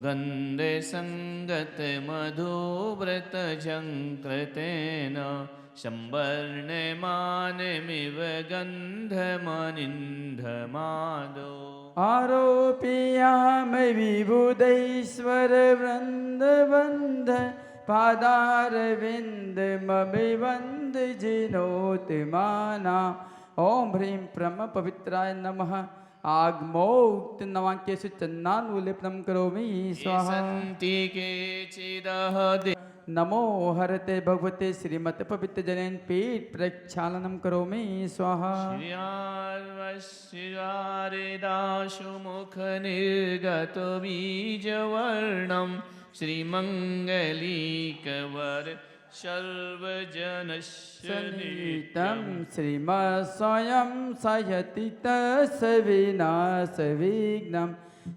गन्धे सङ्गतमधुव्रतझङ्कृतेन संवर्णमानमिव गन्धमनिन्धमादो आरोपयामि विबुधैश्वरवृन्दबन्ध पादारविन्दमभिवन्द जिनोतिमाना। ओम ह्रीं परम पवित्राय नमः। आगमोक्त नवाक्येषु चन्दानुलेपनं करोमि स्वाहा। सन्ति केचिदः नमो हरते भगवते श्रीमते पवित्र जनेन पीठ प्रक्षालनं करोमि स्वाहा। श्रियार्वश्रियारेदाशुमुखनिर्गतो बीजवर्णं श्रीमङ्गलीकवर सर्वजनस्यनीतं श्रीमस्वयं सयति तस्विनाशविघ्नं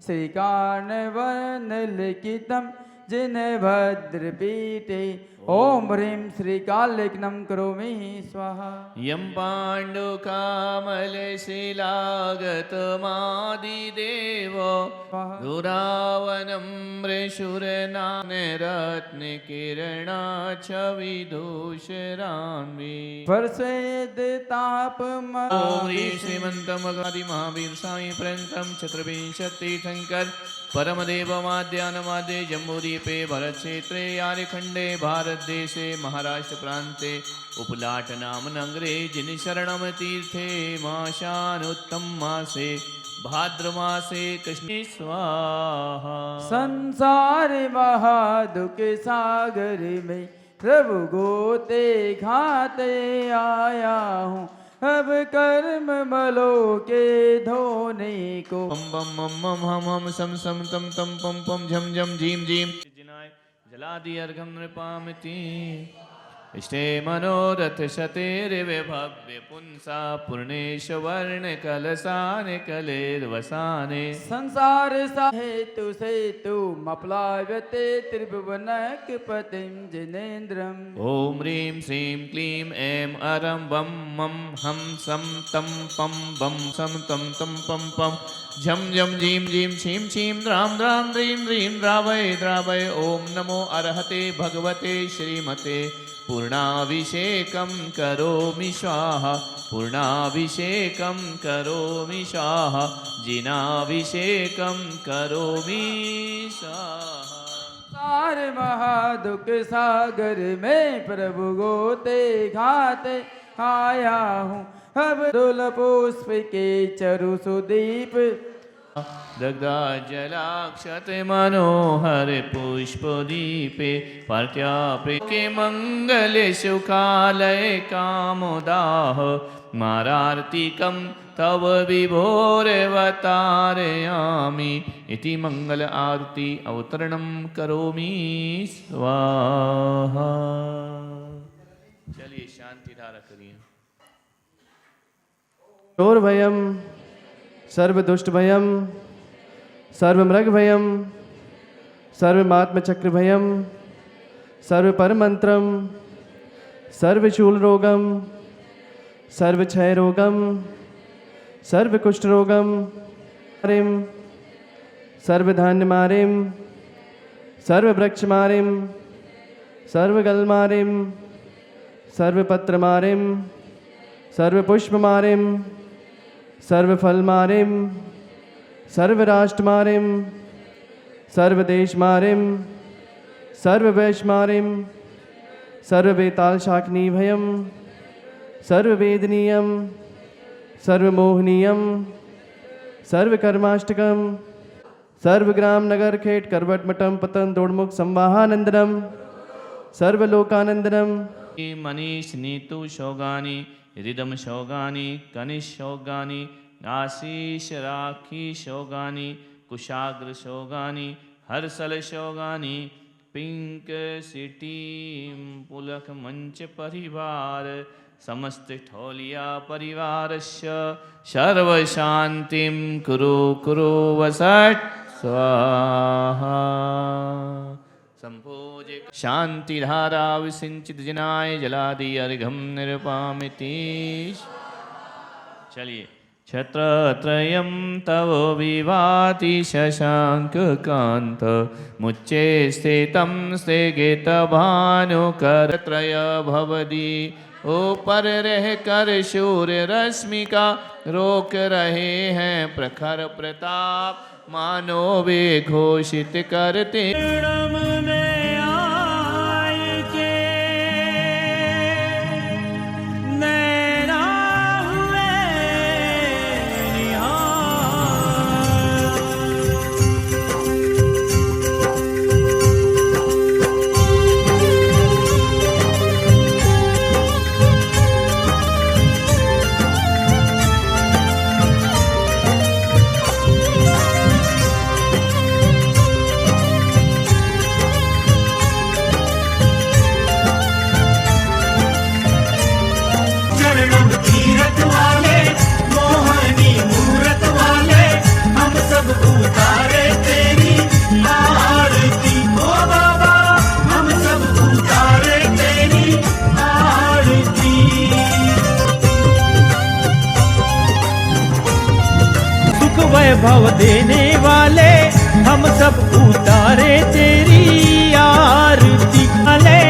श्रीकार्णवर्णलिखितं जिनभद्रपीठे। ओम ह्रीं श्रीकालेखनं करोमि स्वाहा। यं पाण्डुकामलशिलागतमादिदेव दुरावनं मृषुरनानरत्नकिरणा च विदूषरान्वी वर्षेदतापम। ॐ ह्रीं श्रीमन्तमगादिमहावीर साई पर्यन्तं चतुर्विंशतितीर्थङ्कर परमदेवमाद्यानमाद्ये जम्बूद्वीपे भरतक्षेत्रे यारिखण्डे भारतदेशे महाराष्ट्र प्रान्ते उपलाट नाम नगरे जिनशरणं तीर्थे माशानुत्तम मासे भाद्रमासे कृष्णे स्वाहा। संसार महादुख सागर में प्रभु गोते घाते आया हूँ। अब कर्म मलो के धोने को। बम बम मम मम हम हम सम सम तम तम पम पम झम झम झीम झीम जिनाय जलादि अर्घम नृपामिति इष्टे मनोरथ शतेर्वे भव्य पुंसा पूर्णेशवर्ण कलसाने कलेर्वसाने संसार सा हेतु सेतु मप्लाव्यते त्रिभुवनक पतिं जिनेन्द्रम्। ओम ह्रीं श्रीं क्लीं ऐं अरं वं मं हम सम तम पम बम सम तम तम पम पम झम झम झीं झीं छीं छीं द्रां द्रां द्रीं द्रीं द्रावय द्रावय। ओम नमो अर्हते भगवते श्रीमते पूर्णाभिषेकं करोमि स्वाहा पूर्णाभिषेकं करोमि स्वाहा जिनाभिषेकं करोमि स्वाहा। सार महादुख सागर में प्रभु गोते घाते आया हूँ। अब दुल पुष्प के चरु सुदीप दग्धा जलाक्षत मनोहर पुष्पदीपे पार्थ्याप्रे के मंगल सुखालय कामोदाह मारार्तिकं तव विभोरवतारयामि इति मंगल आरती अवतरणं करोमि स्वाहा। चलिए शांति धारा करिए। चोरभयं सर्वदुष्टभयं सर्वमृगभयं सर्वमात्मचक्रभयं सर्वपरमन्त्रं सर्वशूलरोगं सर्वक्षयरोगं सर्वकुष्ठरोगं मारिं सर्वधान्यमारिं सर्ववृक्षमारिं सर्वगलमारिं सर्वपत्रमारिं सर्वपुष्पमारिं सर्वफलमारिं सर्वराष्ट्रमारिं सर्वदेशमारिं सर्ववैश्यमारिं सर्ववेतालशाकिनीभयं सर्ववेदनीयं सर्वमोहनीयं सर्वकर्माष्टकं सर्वग्रामनगरखेट करवटमठं पतन दोड़मुख संवाहानंदनम सर्वलोकानंदनम। मनीष नीतु शोगानी रिदम शोगानी कनिष शोगानी आशीष राखी शोगानी कुशाग्र शोगानी हर्षल शोगानी पिंक सिटी पुलक मंच परिवार समस्त ठोलिया परिवारस्य सर्व शांतिं कुरु कुरु वसट स्वाहा। संपूज्य शांतिधारा विसिंचित जिनाय जलादि अर्घम निरुपामिति। चलिए क्षत्रत्रयं तव विभाति शशाङ्ककान्त मुच्चे स्थितं स्थगितभानुकरत्रय भवति ऊपर रह कर सूर्य रश्मिका रोक रहे हैं प्रखर प्रताप मानो वे घोषित करते वैभव देने वाले हम सब उतारे तेरी आरती वाले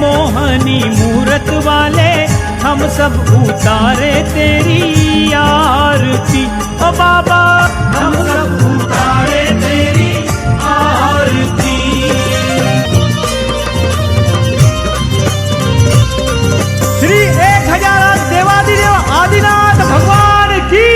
मोहनी मूरत वाले हम सब उतारे तेरी आरती ओ बाबा हम सब उतारे तेरी आरती। श्री 1000 देवादिदेव आदिनाथ भगवान की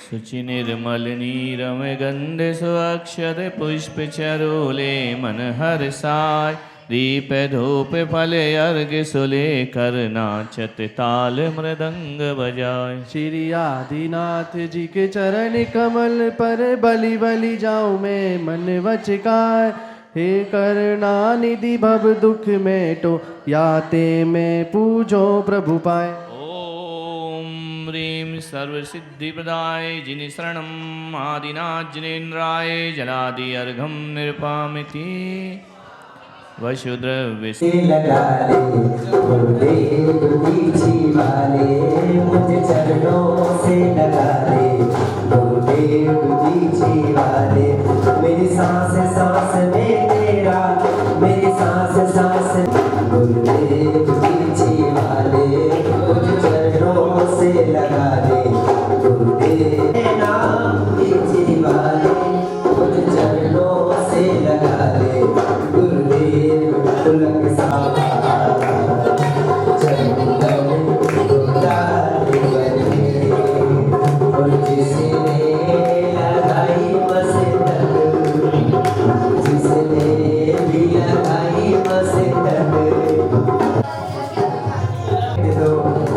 शुचि निर्मल नीरम गंध सुअक्षत पुष्प चरोले मन हर साय दीप धूप फल अर्घ सुले कर नाचत ताल मृदंग बजाय। श्री आदिनाथ जी के चरण कमल पर बलि बलि जाऊं मैं मन वचकार हे करुणा निधि भव दुख में तो याते में पूजो प्रभु पाए। ह्रीं सर्वसिद्धिप्रदाय जिनि शरणं आदिनाथ जिनेन्द्राय जलादि अर्घं निरुपामिति वसुद्रव्य लगा ले गुरुदेव दीक्षी वाले मुझे चरणों से लगा ले गुरुदेव दीक्षी वाले मेरी सांस सांस में तेरा मेरी सांस सांस गुरुदेव दीक्षी वाले मुझे चरणों से लगा ले गुरुदेव नाम दीक्षी वाले मुझे चरणों से लगा ले गुरुदेव पुलक सावा चंदन उतारे बने और जिसने लगाई मस्तक जिसने भी लगाई मस्तक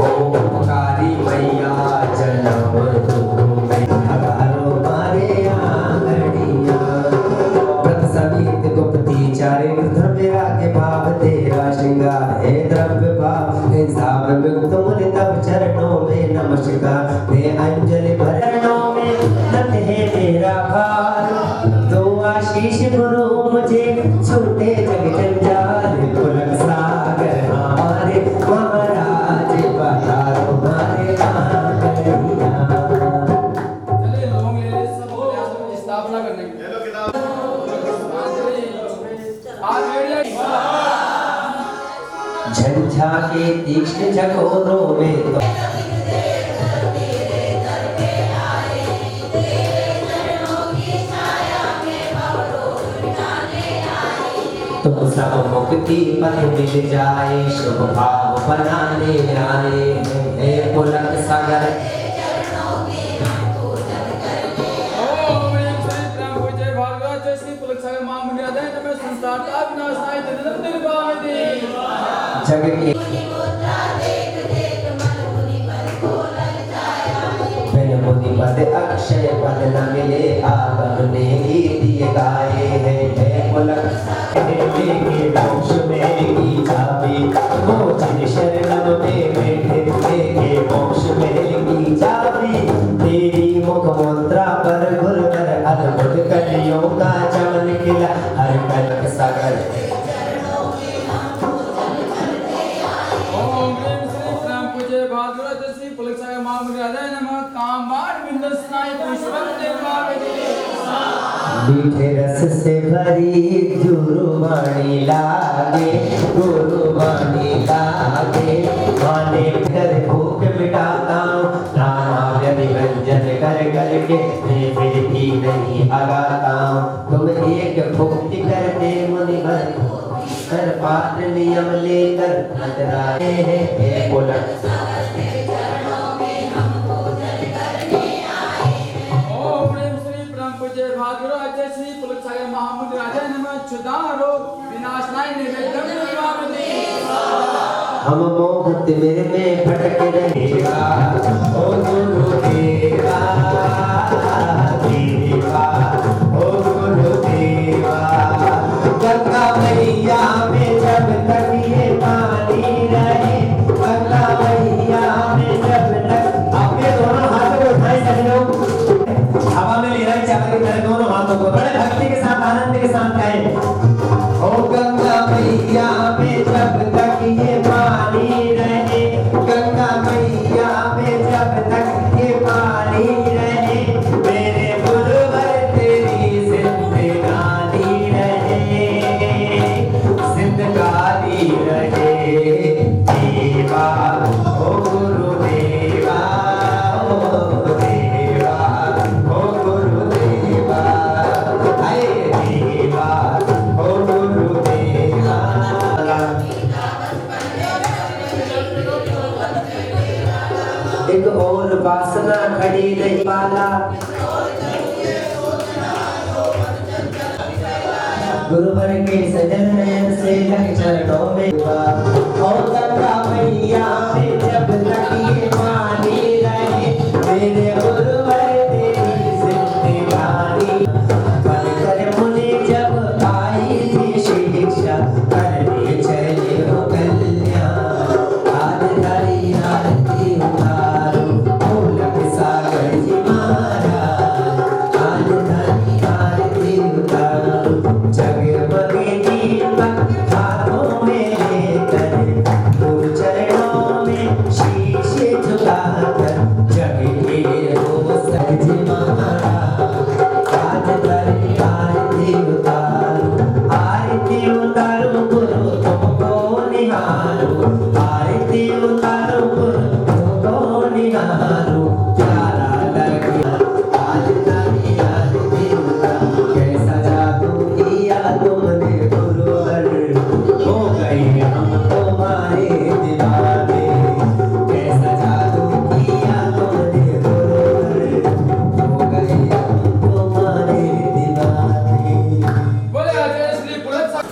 ओमकारी मैया जन्म हजारों मारे आंगड़िया व्रत समीत गुप्ती चारे द्रव्य के भाव तेरा श्रृंगार है द्रव्य भाव हिसाब मुक्त मुनि तब चरणों में नमस्कार हे अंजलि भरणों में नत है तेरा भार दो आशीष गुरु मुझे छूटे जग जंजाल पुलक सागर हमारे महाराज पधारो हमारे आंगड़िया। चलिए लौंग ले ले सब हो गया तो स्थापना करने की झंझा के तीक्ष्ण झकोरों में तुम सब मुक्ति पथ मिल जाए शुभ भाव बनाने आए हे पुलक सागर जग के मुनि पद अक्षय पद न मिले आगम ने गीत ये गाए हैं हे पुलक के वंश में की चाबी वो जिन शरणम में बैठे के वंश में की चाबी तेरी मुख मुद्रा पर गुरुवर अद्भुत कलियों का महामुद्राय नमः कामबाण विंदस्नाय पुष्पंते भावते मीठे रस से भरी गुरुवाणी लागे गुरुवाणी लागे माने कर भूख मिटाता हूँ नाम व्यंजन कर करके मैं फिर भी नहीं आगाता हूँ तुम एक भक्ति करते मुनि भर कर पाठ नियम लेकर अंतराए हैं बोला ओम प्रेम श्री परम पूज्य भागवत श्री पुलसाय महामुद्राय नमः क्षुधारो विनाशनाय निवेदन भावते हम मोहत मेरे में भटक रहेगा ओ गुरुदेवा देवा ओ गुरुदेवा गंगा मैया में जब तक ये पानी रहे गंगा मैया में जब तक अपने दोनों हाथों को उठाए सभी लोग हवा में ले रहे चादर की तरह दोनों हाथों को बड़े भक्ति के साथ आनंद के साथ कहें ओ गंगा मैया में जब तक ये पानी रहे गंगा मैया में जब तक ये पानी रहे मेरे गुरुवर तेरी जिंदगानी रहे जिंदगानी रहे देवा ओ गुरुदेवा ओ देवा ओ गुरुदेवा हाय देवा ओ गुरुदेवा एक और वासना खड़ी नहीं पाला गुरुवर के सजन नयन से लग चरणों में और गंगा मैया में जब तक ये पानी रहे मेरे गुरुवर तेरी जिंदगानी बन कर मुझे जब आई थी शिक्षा करने चले हो कल्याण आज धरी आरती उतारो फूलक सागर जी महाराज आज धरी आरती उतारो जगमगे दीपक हाथों में लेकर गुरु चरणों में शीश झुकाकर जगते हो सज महाराज आज धरी आरती उतारो गुरु तुमको निहारो आरती उतारो गुरु तुमको निहारो प्यारा लगे आज धरी आरती उतारो कैसा जादू किया तुमने गुरुवर हो गए हम तुम्हारे दीवाने कैसा जादू किया तुमने गुरुवर हो गए हम तुम्हारे दीवाने बोले अजय श्री पुलसाय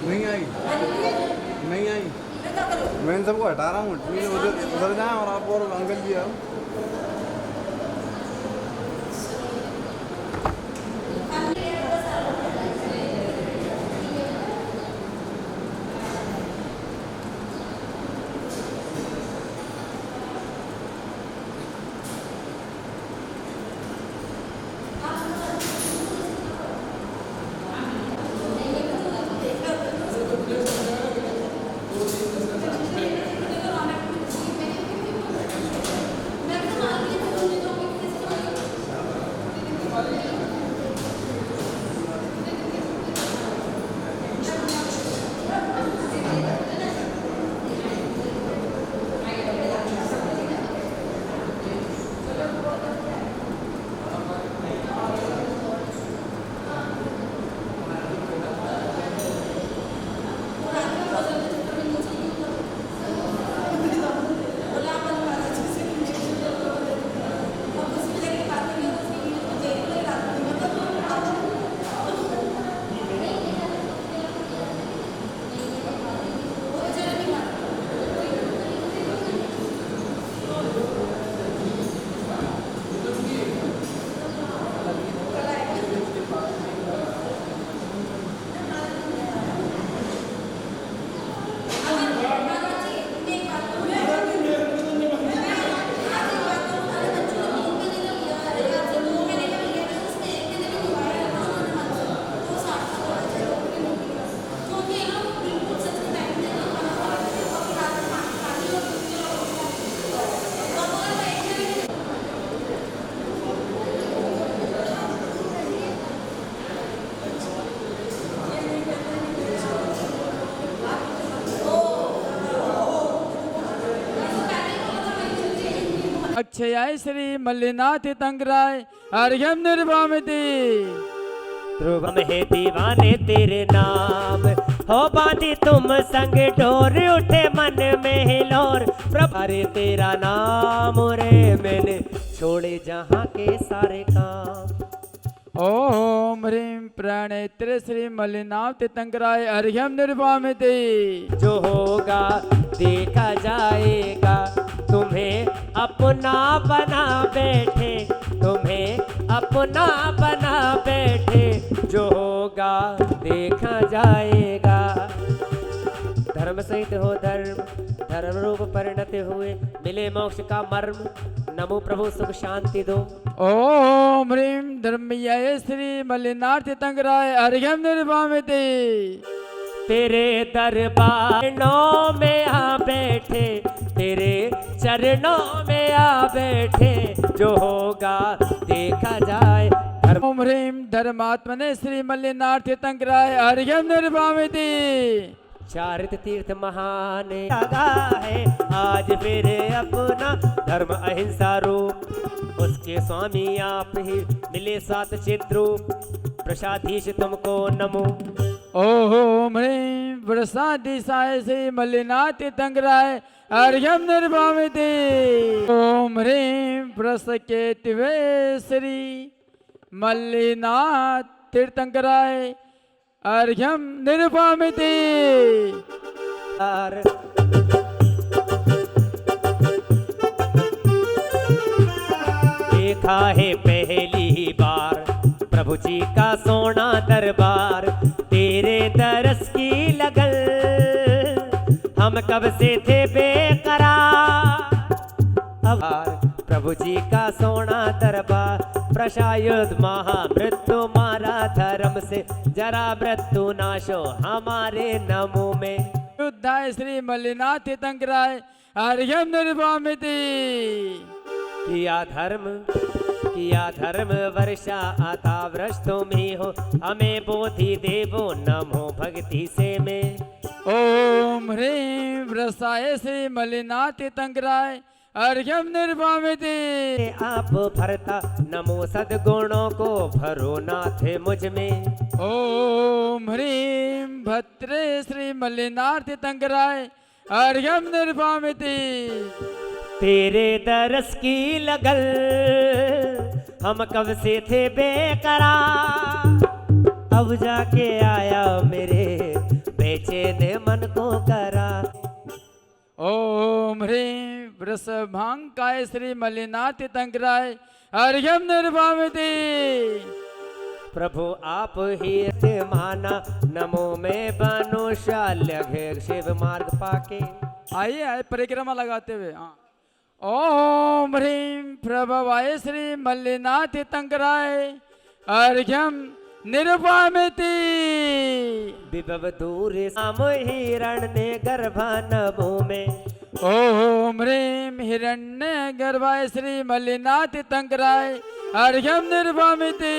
नहीं आई नहीं आई मैं इन सबको हटा रहा हूँ उधर जाए और आप और अंकल जी आओ अक्षयाय श्री मल्लिनाथ तंगराय अर्घ्यम निर्वामिति। ध्रुवम है दीवाने तेरे नाम हो बांधी तुम संग डोर उठे मन में हिलोर प्रभारे तेरा नाम रे मैंने छोड़े जहाँ के सारे काम। ओम ह्रीं प्रणेत्र श्री मल्लिनाथ तंगराय अर्घ्यम निर्वामिति। जो होगा देखा जाएगा तुम्हें अपना बना बैठे तुम्हें अपना बना बैठे जो होगा देखा जाएगा। धर्म सहित हो धर्म धर्म रूप परिणत हुए मिले मोक्ष का मर्म नमो प्रभु सुख शांति दो। ओम ह्रीं धर्मयाय श्री मल्लिनाथ तंगराय अर्घ्यम निर्वामिति। तेरे दरबारों में आ बैठे तेरे चरणों में आ बैठे जो होगा देखा जाए। ओम ह्रीं धर्मात्मने श्री मल्लिनाथ तंगराय अर्घ्यम निर्वामिति। चारित तीर्थ महान लगा है आज फिर अपना धर्म अहिंसा रूप उसके स्वामी आप ही मिले सात चिद्रूप प्रसादीश तुमको नमो। ओम ह्रीं प्रसादीशाय श्री मल्लिनाथ तंगराय अर्घ्यम निर्वामिति। ओम ह्रीं प्रसकेतवे श्री मल्लिनाथ तीर्थंकराय अर्घ्यम निर्वामिति। देखा है पहली बार प्रभु जी का सोना दरबार तेरे दरस की लगन हम कब से थे बेकरार। अब प्रभु जी का सोना दरबार प्रसायुध महामृत्यु मारा धर्म से जरा मृत्यु नाशो हमारे नमो में। शुद्धाय श्री मल्लिनाथ तंगराय अर्घ्यम निर्वामिति। किया धर्म वर्षा आता वृष तुम ही हो हमें बोधि देवो नमो भक्ति से में। ओम ह्रीं वृषाय श्री मल्लिनाथ तंगराय अर्घ्यम निर्वामिति। आप भरता नमो सद्गुणों को भरो नाथ मुझ में। ओम ह्रीं भद्रे श्री मल्लिनाथ तंगराय अर्घ्यम निर्वामिति। तेरे दरस की लगन हम कब से थे बेकरार अब जाके आया मेरे बेचैन मन को करा। ओम ह्रीं वृषभांकाय श्री मल्लिनाथ तीर्थंकराय अर्घ्यम निर्वामिति। प्रभु आप ही माना नमो में बनो शाल्य शिव मार्ग पाके। आइए परिक्रमा लगाते हुए। हाँ। ओम ह्रीं प्रभवाय श्री मल्लिनाथ तीर्थंकराय अर्घ्यम निर्वामिति। विभव दूर साम हिरण्य गर्भा नभो में। ओम ह्रीं हिरण्य गर्भाय श्री मल्लिनाथ तीर्थंकराय अर्घ्यम निर्वामिति।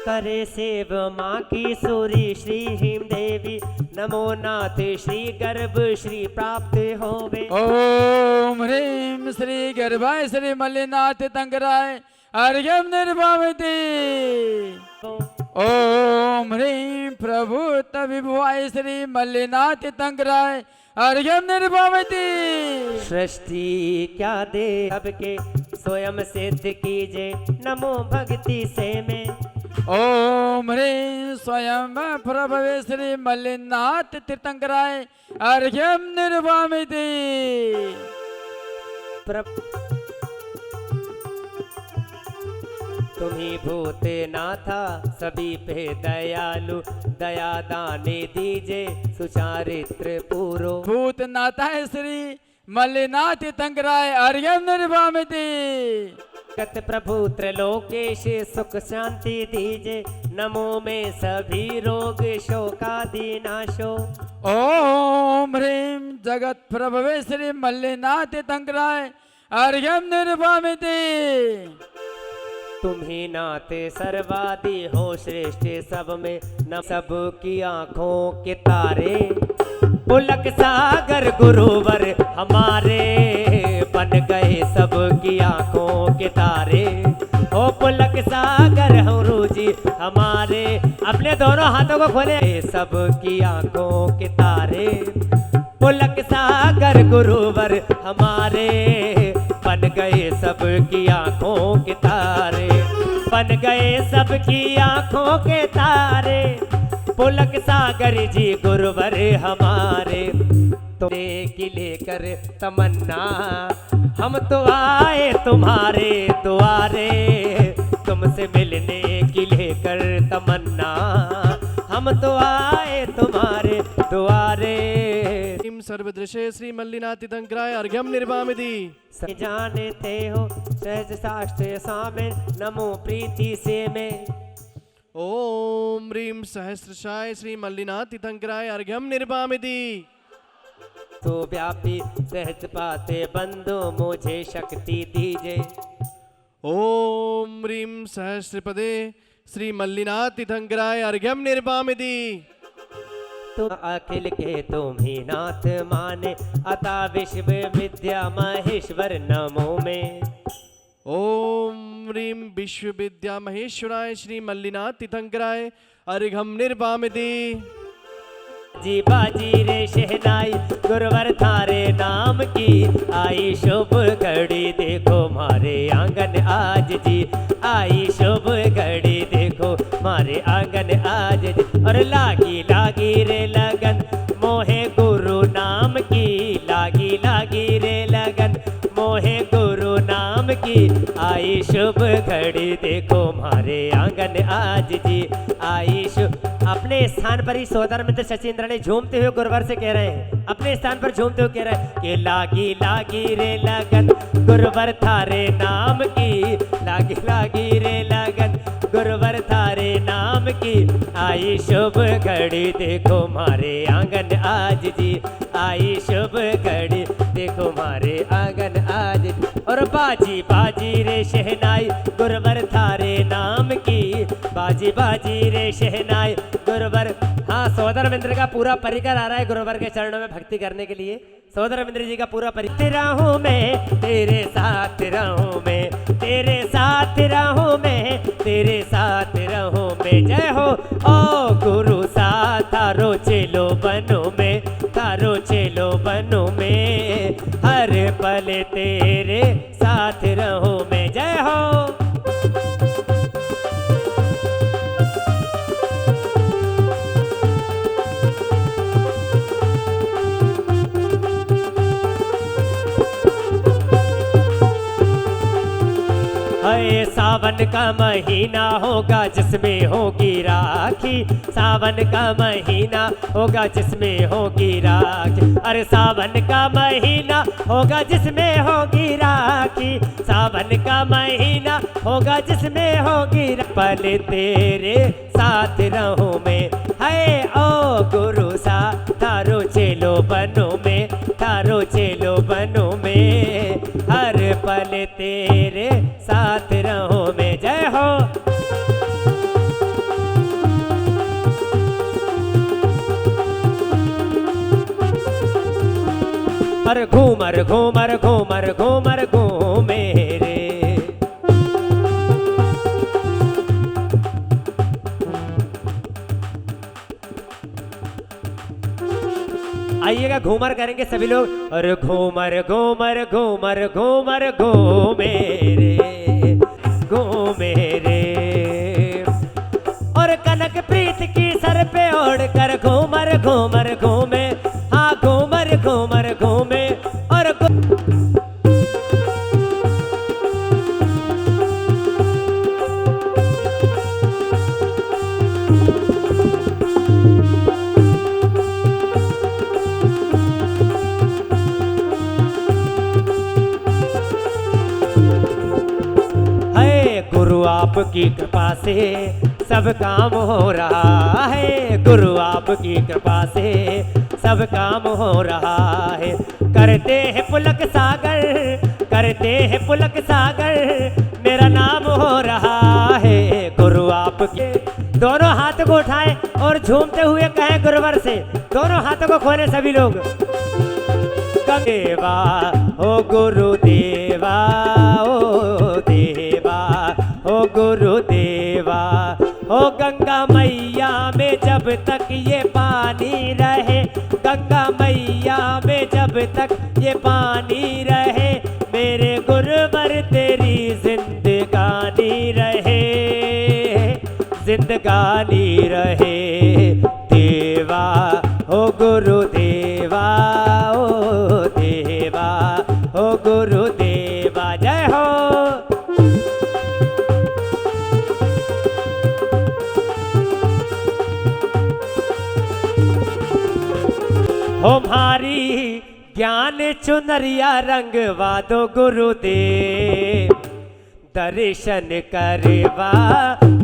करे सेव माँ की सूरी श्री हिम देवी नमो नाथ श्री गर्भ श्री प्राप्त होवे। ओम ह्रीं श्री गर्भाय श्री मल्लिनाथ तीर्थंकराय अर्घ्यम निर्वामिति। ओम ह्रीं प्रभु तविभुवाय श्री मल्लिनाथ तीर्थंकराय अर्घ्यम निर्वामिति। सृष्टि क्या दे सबके स्वयं सिद्ध कीजे नमो भक्ति से में। ओम ह्रीं स्वयं प्रभवे श्री मल्लिनाथ तीर्थंकराय अर्घ्यम निर्वामिति। तुम्ही भूते नाथा सभी पे दयालु दया दाने दीजे सुचारित्र पूरो। भूतनाथ है श्री मल्लिनाथ तीर्थंकराय अर्घ्यम निर्वामिति। कत प्रभु त्रैलोकेश सुख शांति दीजे नमो में सभी रोग शोकादि नाशो। ओम ह्रीं जगत प्रभवे श्री मल्लिनाथ तीर्थंकराय अर्घ्यम निर्वामिति। तुम ही नाते सर्वादि हो श्रेष्ठ सब में न सब की आंखों के तारे। पुलक सागर गुरुवर हमारे बन गए सब की आंखों के तारे। ओ पुलक सागर गुरु जी हमारे अपने दोनों हाथों को खोले सब की आंखों के तारे। पुलक सागर गुरुवर हमारे बन गए सब की आंखों के तारे। बन गए सब की आंखों के तारे पुलक सागर जी गुरुवर हमारे। तुम्हें की लेकर तमन्ना हम तो आए तुम्हारे द्वारे। तुमसे मिलने की लेकर तमन्ना हम तो आए तुम्हारे द्वारे। सर्वदृशे श्री मल्लिनाथ तीर्थंकराय अर्घ्यम निर्वामिति। जानते हो सहज शास्त्र सामे नमो प्रीति से में। ओम ह्रीं सहस्रशाय श्री मल्लिनाथ तीर्थंकराय अर्घ्यम निर्वामिति। तो व्यापी सहज पाते बंधु मुझे शक्ति दीजे। ओम ह्रीं सहस्रपदे श्री मल्लिनाथ तीर्थंकराय अर्घ्यम निर्वामिति। तुम अखिल के तुम ही नाथ माने अता विश्व विद्या महेश्वर नमो में। ओम ह्रीं विश्व विद्या महेश्वराय श्री मल्लिनाथ तीर्थंकराय अर्घ्यम निर्वामिति। जी बाजी रे शहनाई गुरुवर थारे नाम की आई शुभ घड़ी देखो मारे आंगन आज जी। आई शुभ घड़ी देखो मारे आंगन आज जी। और लागी लागी रे लगन मोहे गुरु नाम की। लागी लागी रे लगन मोहे गुरु नाम की। आई शुभ घड़ी देखो मारे आंगन आज जी। आई शुभ अपने स्थान पर ही सोदर मित्र सचिंद्र ने झूमते हुए गुरुवर से कह रहे हैं। अपने स्थान पर झूमते हुए कह रहे हैं कि लागी लागी रे लगन गुरुवर थारे नाम की। लागी लागी रे लगन गुरुवर थारे नाम की। आई शुभ घड़ी देखो मारे आंगन आज जी। आई शुभ घड़ी देखो मारे आंगन आज जी। और बाजी बाजी रे शहनाई गुरुवर थारे नाम की। बाजी बाजी रे शहनाई गुरुवर। हाँ सोदर मित्र का पूरा परिकर आ रहा है गुरुवर के चरणों में भक्ति करने के लिए। सोदर मित्र जी का पूरा परिकर। रहूं मैं तेरे साथ रहूं मैं तेरे साथ रहूं मैं तेरे साथ रहूं मैं। जय हो ओ गुरु साथ थारो चेलो बनो में थारो चेलो बनो में। हर पल तेरे साथ रहूं मैं। जय हो। सावन का महीना होगा जिसमें होगी राखी, सावन का महीना होगा जिसमें होगी राखी, अरे सावन का महीना होगा जिसमें होगी राखी, सावन का महीना होगा जिसमें होगी पल तेरे साथ रहूं मैं, है ओ गुरु सा थारो चेलो बनो में, थारो चेलो बनो में, हर पल तेरे साथ रहूं मैं। जय हो। अरे घूमर घूमर घूमर घूमर घूमे रे, आइएगा घूमर करेंगे सभी लोग। और घूमर घूमर घूमर घूमर घूमे रे, घूमे रे, और कनक प्रीत की सर पे ओढ़ कर घूमर घूमर घूमे, हाँ घूमर घूमर घूमे। और गुरु आपकी कृपा से सब काम हो रहा है, गुरु आपकी कृपा से सब काम हो रहा है। करते हैं पुलक सागर, करते हैं पुलक सागर, मेरा नाम हो रहा है। गुरु आपके दोनों हाथ को उठाएं और झूमते हुए कहें गुरुवर से, दोनों हाथों को खोले सभी लोग। देवा ओ गुरुदेवा, ओ देवा ओ गुरुदेवा, ओ गंगा मैया में जब तक ये पानी रहे, गंगा मैया में जब तक ये पानी रहे, मेरे गुरुवर तेरी जिंदगानी रहे, जिंदगानी रहे। देवा ओ गुरुदेवा, ओ देवा ओ गुरुदेवा। जय हो। हमारी ज्ञान चुनरिया रंगवा दो गुरुदेव, दर्शन करवा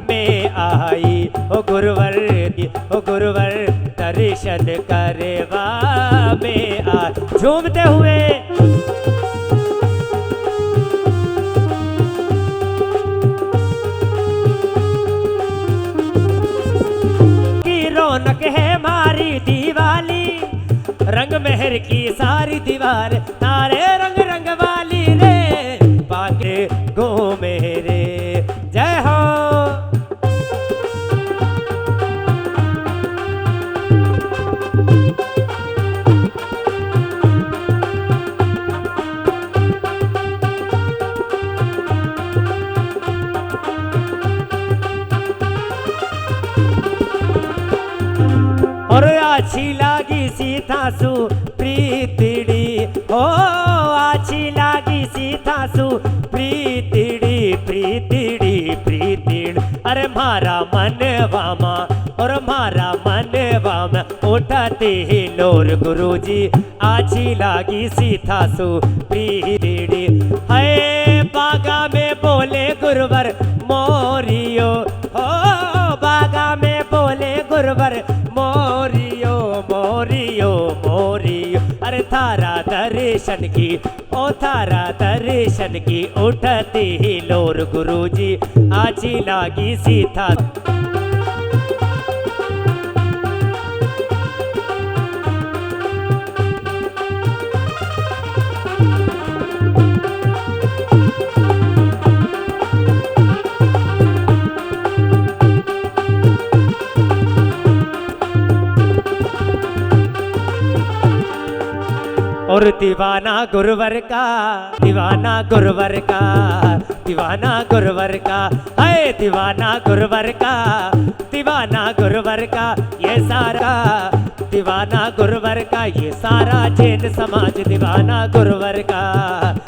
में आई ओ गुरुवर, ओ गुरुवर दर्शन करवा में आ। झूमते हुए की रौनक है हमारी दिवाली, रंग मेहर की सारी दीवार, तारे रंग रंग वाली रे, पाके गो मेरे। जय हो। और अच्छी लागी सीता सु प्रीतिड़ी, ओ अच्छी लागी सीता सु प्रीतिड़ी, प्रीतिड़ी प्रीतिड़। अरे मारा मन वामा, और मारा मन वामा उठाते ही लोर गुरुजी, अच्छी लागी सीता सु प्रीतिड़ी। है बागा में बोले गुरुवर मोरियो, ओ बागा में बोले गुरुवर मोरियो मोरियो मोरियो। अरे थारा दर्शन की, ओ थारा दर्शन की उठती ही लोर गुरुजी, आजी लागी सीता। और दीवाना गुरुवर का, दीवाना गुरुवर का, दीवाना गुरुवर का, है दीवाना गुरुवर का, दीवाना गुरुवर का, ये सारा दीवाना गुरुवर का, ये सारा जैन समाज दीवाना गुरुवर का,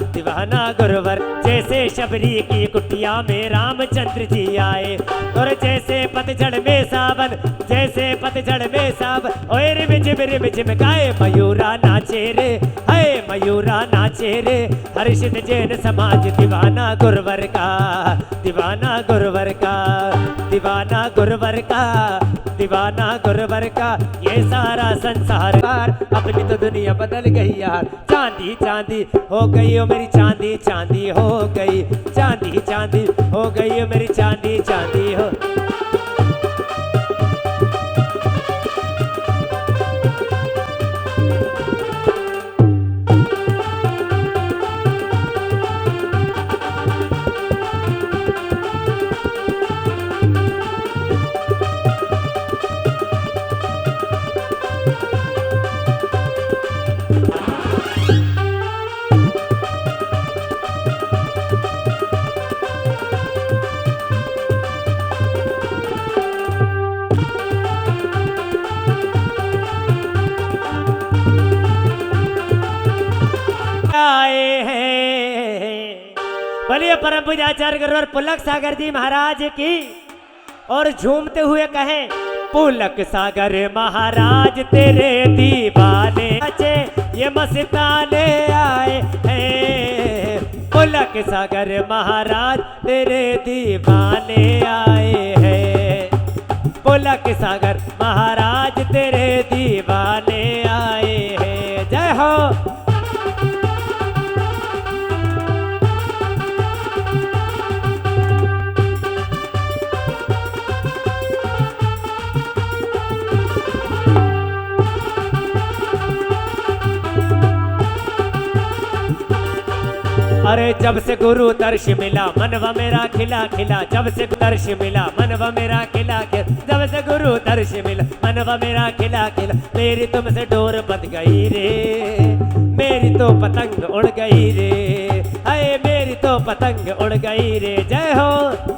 दीवाना गुरुवर। जैसे शबरी की कुटिया में रामचंद्र जी आए, और जैसे पतझड़ में सावन, जैसे पतझड़ में सावन, ओए रिम झिम गाए मयूरा नाचे रे, हाय मयूरा नाचे रे। हर्षित जैन समाज दीवाना गुरुवर का, दीवाना गुरुवर का, दीवाना गुरुवर का, दीवाना गुरुवर का। ये सारा संसार अपनी तो दुनिया बदल गई यार। चांदी चांदी हो गई हो मेरी चांदी, चांदी हो गई, चांदी चांदी हो गई हो मेरी चांदी, चांदी हो। आए हैं बोलिए परम पूजाचार्य गुरुवर पुलक सागर जी महाराज की। और झूमते हुए कहें पुलक सागर महाराज तेरे दीवाने बचे ये मस्ताने आए हैं। पुलक सागर महाराज तेरे दीवाने आए हैं। पुलक सागर महाराज तेरे दीवाने आए हैं। जय हो। अरे जब से गुरु दर्श मिला मनवा मेरा खिला खिला, जब से दर्श मिला मनवा मेरा खिला खिला, जब से गुरु दर्श मिला मनवा मेरा खिला खिला। मेरी तुमसे डोर बंध गई रे, मेरी तो पतंग उड़ गई रे, अरे मेरी तो पतंग उड़ गई रे। जय हो।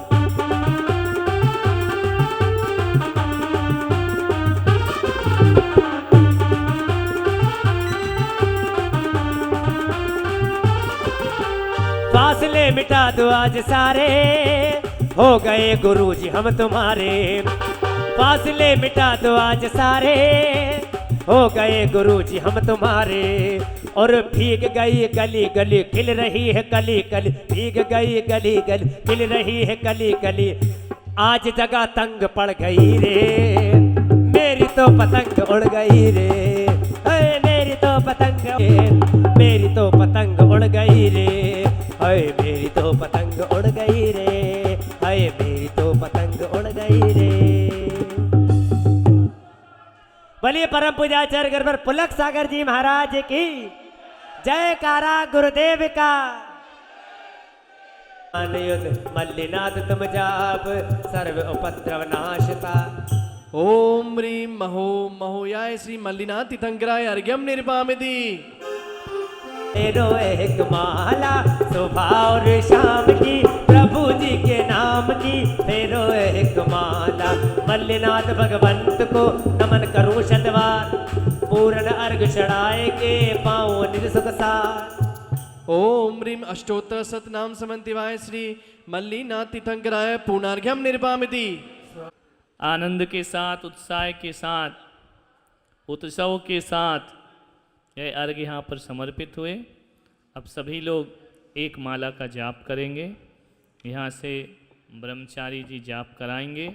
फासले मिटा दो आज सारे, हो गए गुरुजी हम तुम्हारे। फासले मिटा दो आज सारे, हो गए गुरुजी हम तुम्हारे। और भीग गई गली गली खिल रही है कली कली, भीग गई गली गली खिल रही है कली कली। आज जगह तंग पड़ गई रे, मेरी तो पतंग उड़ गई रे, मेरी तो पतंग, मेरी तो पतंग उड़ गई रे, हाय मेरी तो पतंग उड़ गई रे, हाय मेरी तो पतंग उड़ गई रे। बोलिए परम पूजाचार्य गुरुवर पुलक सागर जी महाराज की जयकारा गुरुदेव का। मल्लिनाथ तुम जाप सर्व उपद्रव नाशता। ओम ह्रीं महो महोयाय श्री मल्लिनाथ तीर्थंकराय अर्घ्यम निर्वापयामि। तेरो एक माला सुबह और शाम की, प्रभु जी के नाम की तेरो एक माला। मल्लिनाथ भगवंत को नमन करूं शतवार, पूर्ण अर्घ चढ़ाए के पाऊं निज सुख सार। ओम ह्रीं अष्टोत्तर शतनाम समन्विताय श्री मल्लिनाथ तीर्थंकराय पूर्णार्घ्यम निर्वापयामि। आनंद के साथ, उत्साह के साथ, उत्सव के साथ यह अर्घ यहाँ पर समर्पित हुए। अब सभी लोग एक माला का जाप करेंगे। यहाँ से ब्रह्मचारी जी जाप कराएंगे।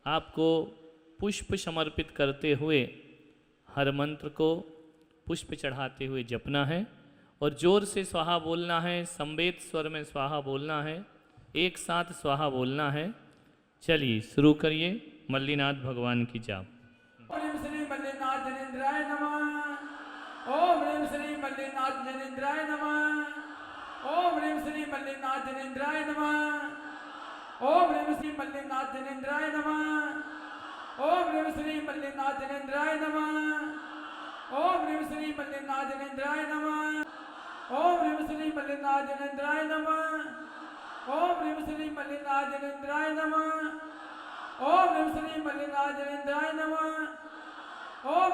आपको पुष्प समर्पित करते हुए हर मंत्र को पुष्प चढ़ाते हुए जपना है और जोर से स्वाहा बोलना है, संवेद स्वर में स्वाहा बोलना है, एक साथ स्वाहा बोलना है। चलिए शुरू करिए मल्लिनाथ भगवान की जाप। ओम श्री मल्लिनाथ जनेन्द्राय नमः। ओम ह्रीं श्री मल्लिनाथ जनेन्द्राय नमः। ओम ह्रीं श्री मल्लिनाथ जनेन्द्राय नमः। ओम ह्रीं श्री मल्लिनाथ जनेन्द्राय नमः। ओम ह्रीं श्री मल्लिनाथ जनेन्द्राय नमः। ओम ह्रीं श्री मल्लिनाथ जनेन्द्राय नमः। ओम ह्रीं श्री मल्लिनाथ जनेन्द्राय नमः। ओम ह्रीं श्री मल्लिनाथ जनेन्द्राय नमः। ओम ह्रीं श्री मल्लिनाथ जनेन्द्राय नमः। ओम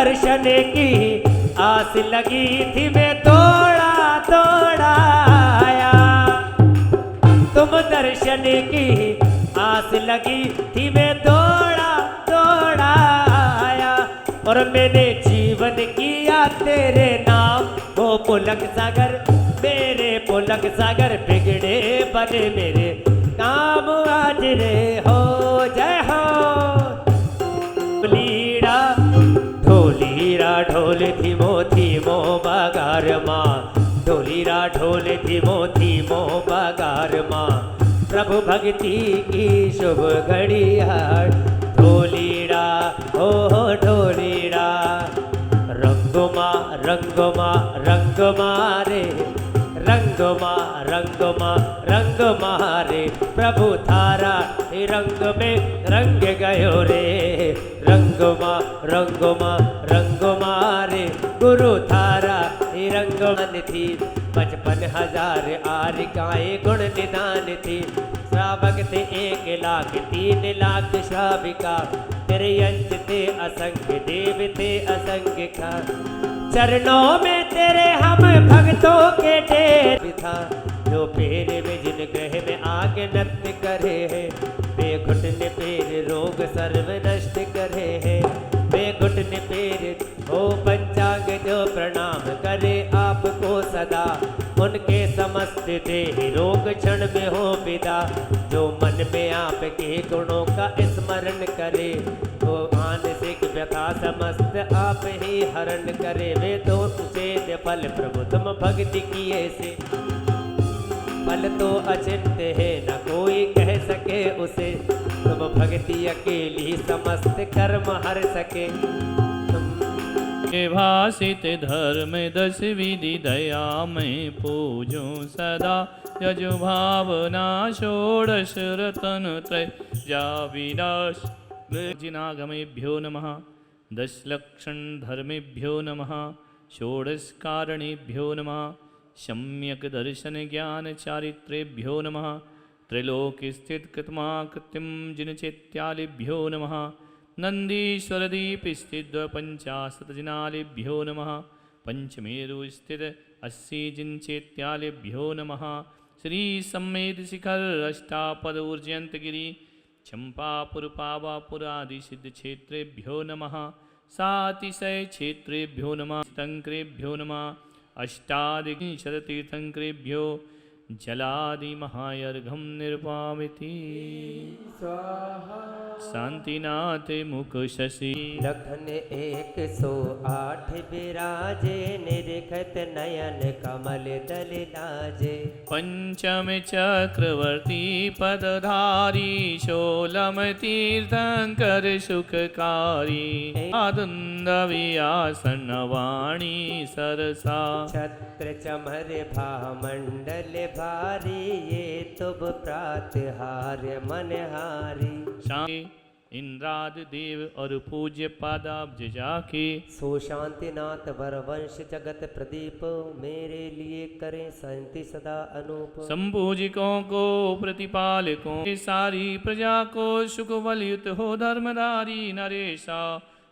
दर्शन की आस लगी थी मैं दौड़ा दौड़ा आया। तुम दर्शन की आस लगी थी मैं दौड़ा दौड़ा आया। और मैंने जीवन किया तेरे नाम, वो पुलक सागर मेरे पुलक सागर, बिगड़े बने मेरे काम आज रे हो। जय हो। लीड़ा ढोलीरा ढोल धीमो धीमो बगार माँ, ढोलीरा ढोल धीमो धीमो बगार माँ। प्रभु भक्ति की शुभ घड़िया, ढोलीरा हो ढोलीरा। रंगमा रंगमा रंगमा रे, रंगमा रंगमा रंगमा रे। प्रभु थारा रंग में रंग गयो रे, रंगमा रंगमा रंगमा रे। गुरु थारा रंग मन थी, 55,000 आरिकाएं गुण निदान थी। श्रावक थे 1,00,000 3,00,000 श्राविका, तेरे अंश थे असंख्य देव थे असंख्य का। चरणों में तेरे हम भक्तों के ढेर था, जो पेरे में जिन ग्रह में आगे नृत्य करे है। वे घुटने पेर रोग सर्व नष्ट करे है, वे घुटने पेर हो पंचांग जो प्रणाम करे आपको सदा। उनके समस्त देह रोग क्षण में हो विदा, जो मन में आपके गुणों का स्मरण करे। वो मानसिक व्यथा समस्त आप ही हरण करे। वे तो उसे फल प्रभु तुम भक्ति किए से, फल तो अचिंत्य है न कोई कह सके उसे। तुम भक्ति अकेली समस्त कर्म हर सके। भाषित धर्म 10 विधि दया में पूजो सदा। यजु भावना षोडश रतन त्रय जा विनाश। जिनागमेभ्यो नमः, 10 लक्षण धर्मेभ्यो नमः, 16 कारणेभ्यो नमः, सम्यक दर्शन ज्ञान चारित्रेभ्यो नमः, त्रिलोक स्थित कृतमा कृत्यम जिन चैत्यालेभ्यो नमः, नंदीश्वर दीप स्थित 50 जिनालेभ्यो नमः, पंचमेरु स्थित 80 जिन चैत्यालेभ्यो नमः, श्री सम्मेद शिखर अष्टापद ऊर्जयंत गिरी चंपापुर पावापुर आदि सिद्ध क्षेत्रेभ्यो नमः, सातिशय क्षेत्रेभ्यो नमः, तीर्थंकरेभ्यो नमः, अष्टादिशत तीर्थंकरेभ्यो जलादि महायर्घम निर्वामिति। शांतिनाथ मुख शशि लखन 108 विराजे, निरखत नयन कमल दल लाजे। पंचम चक्रवर्ती पदधारी, शोलम तीर्थंकर सुखकारी, आनंद व्यासन वाणी सरसा। छत्र चमर भामंडल भारी, ये तुब प्रातहार मनहारी। इंद्राद देव और पूज्य पादाब्ज जाके, सो शांतिनाथ वरवंश जगत प्रदीप, मेरे लिए करें शांति सदा अनूप। संपूजिकों को प्रतिपालकों की सारी प्रजा को, सुख बलयुत हो धर्मधारी नरेशा।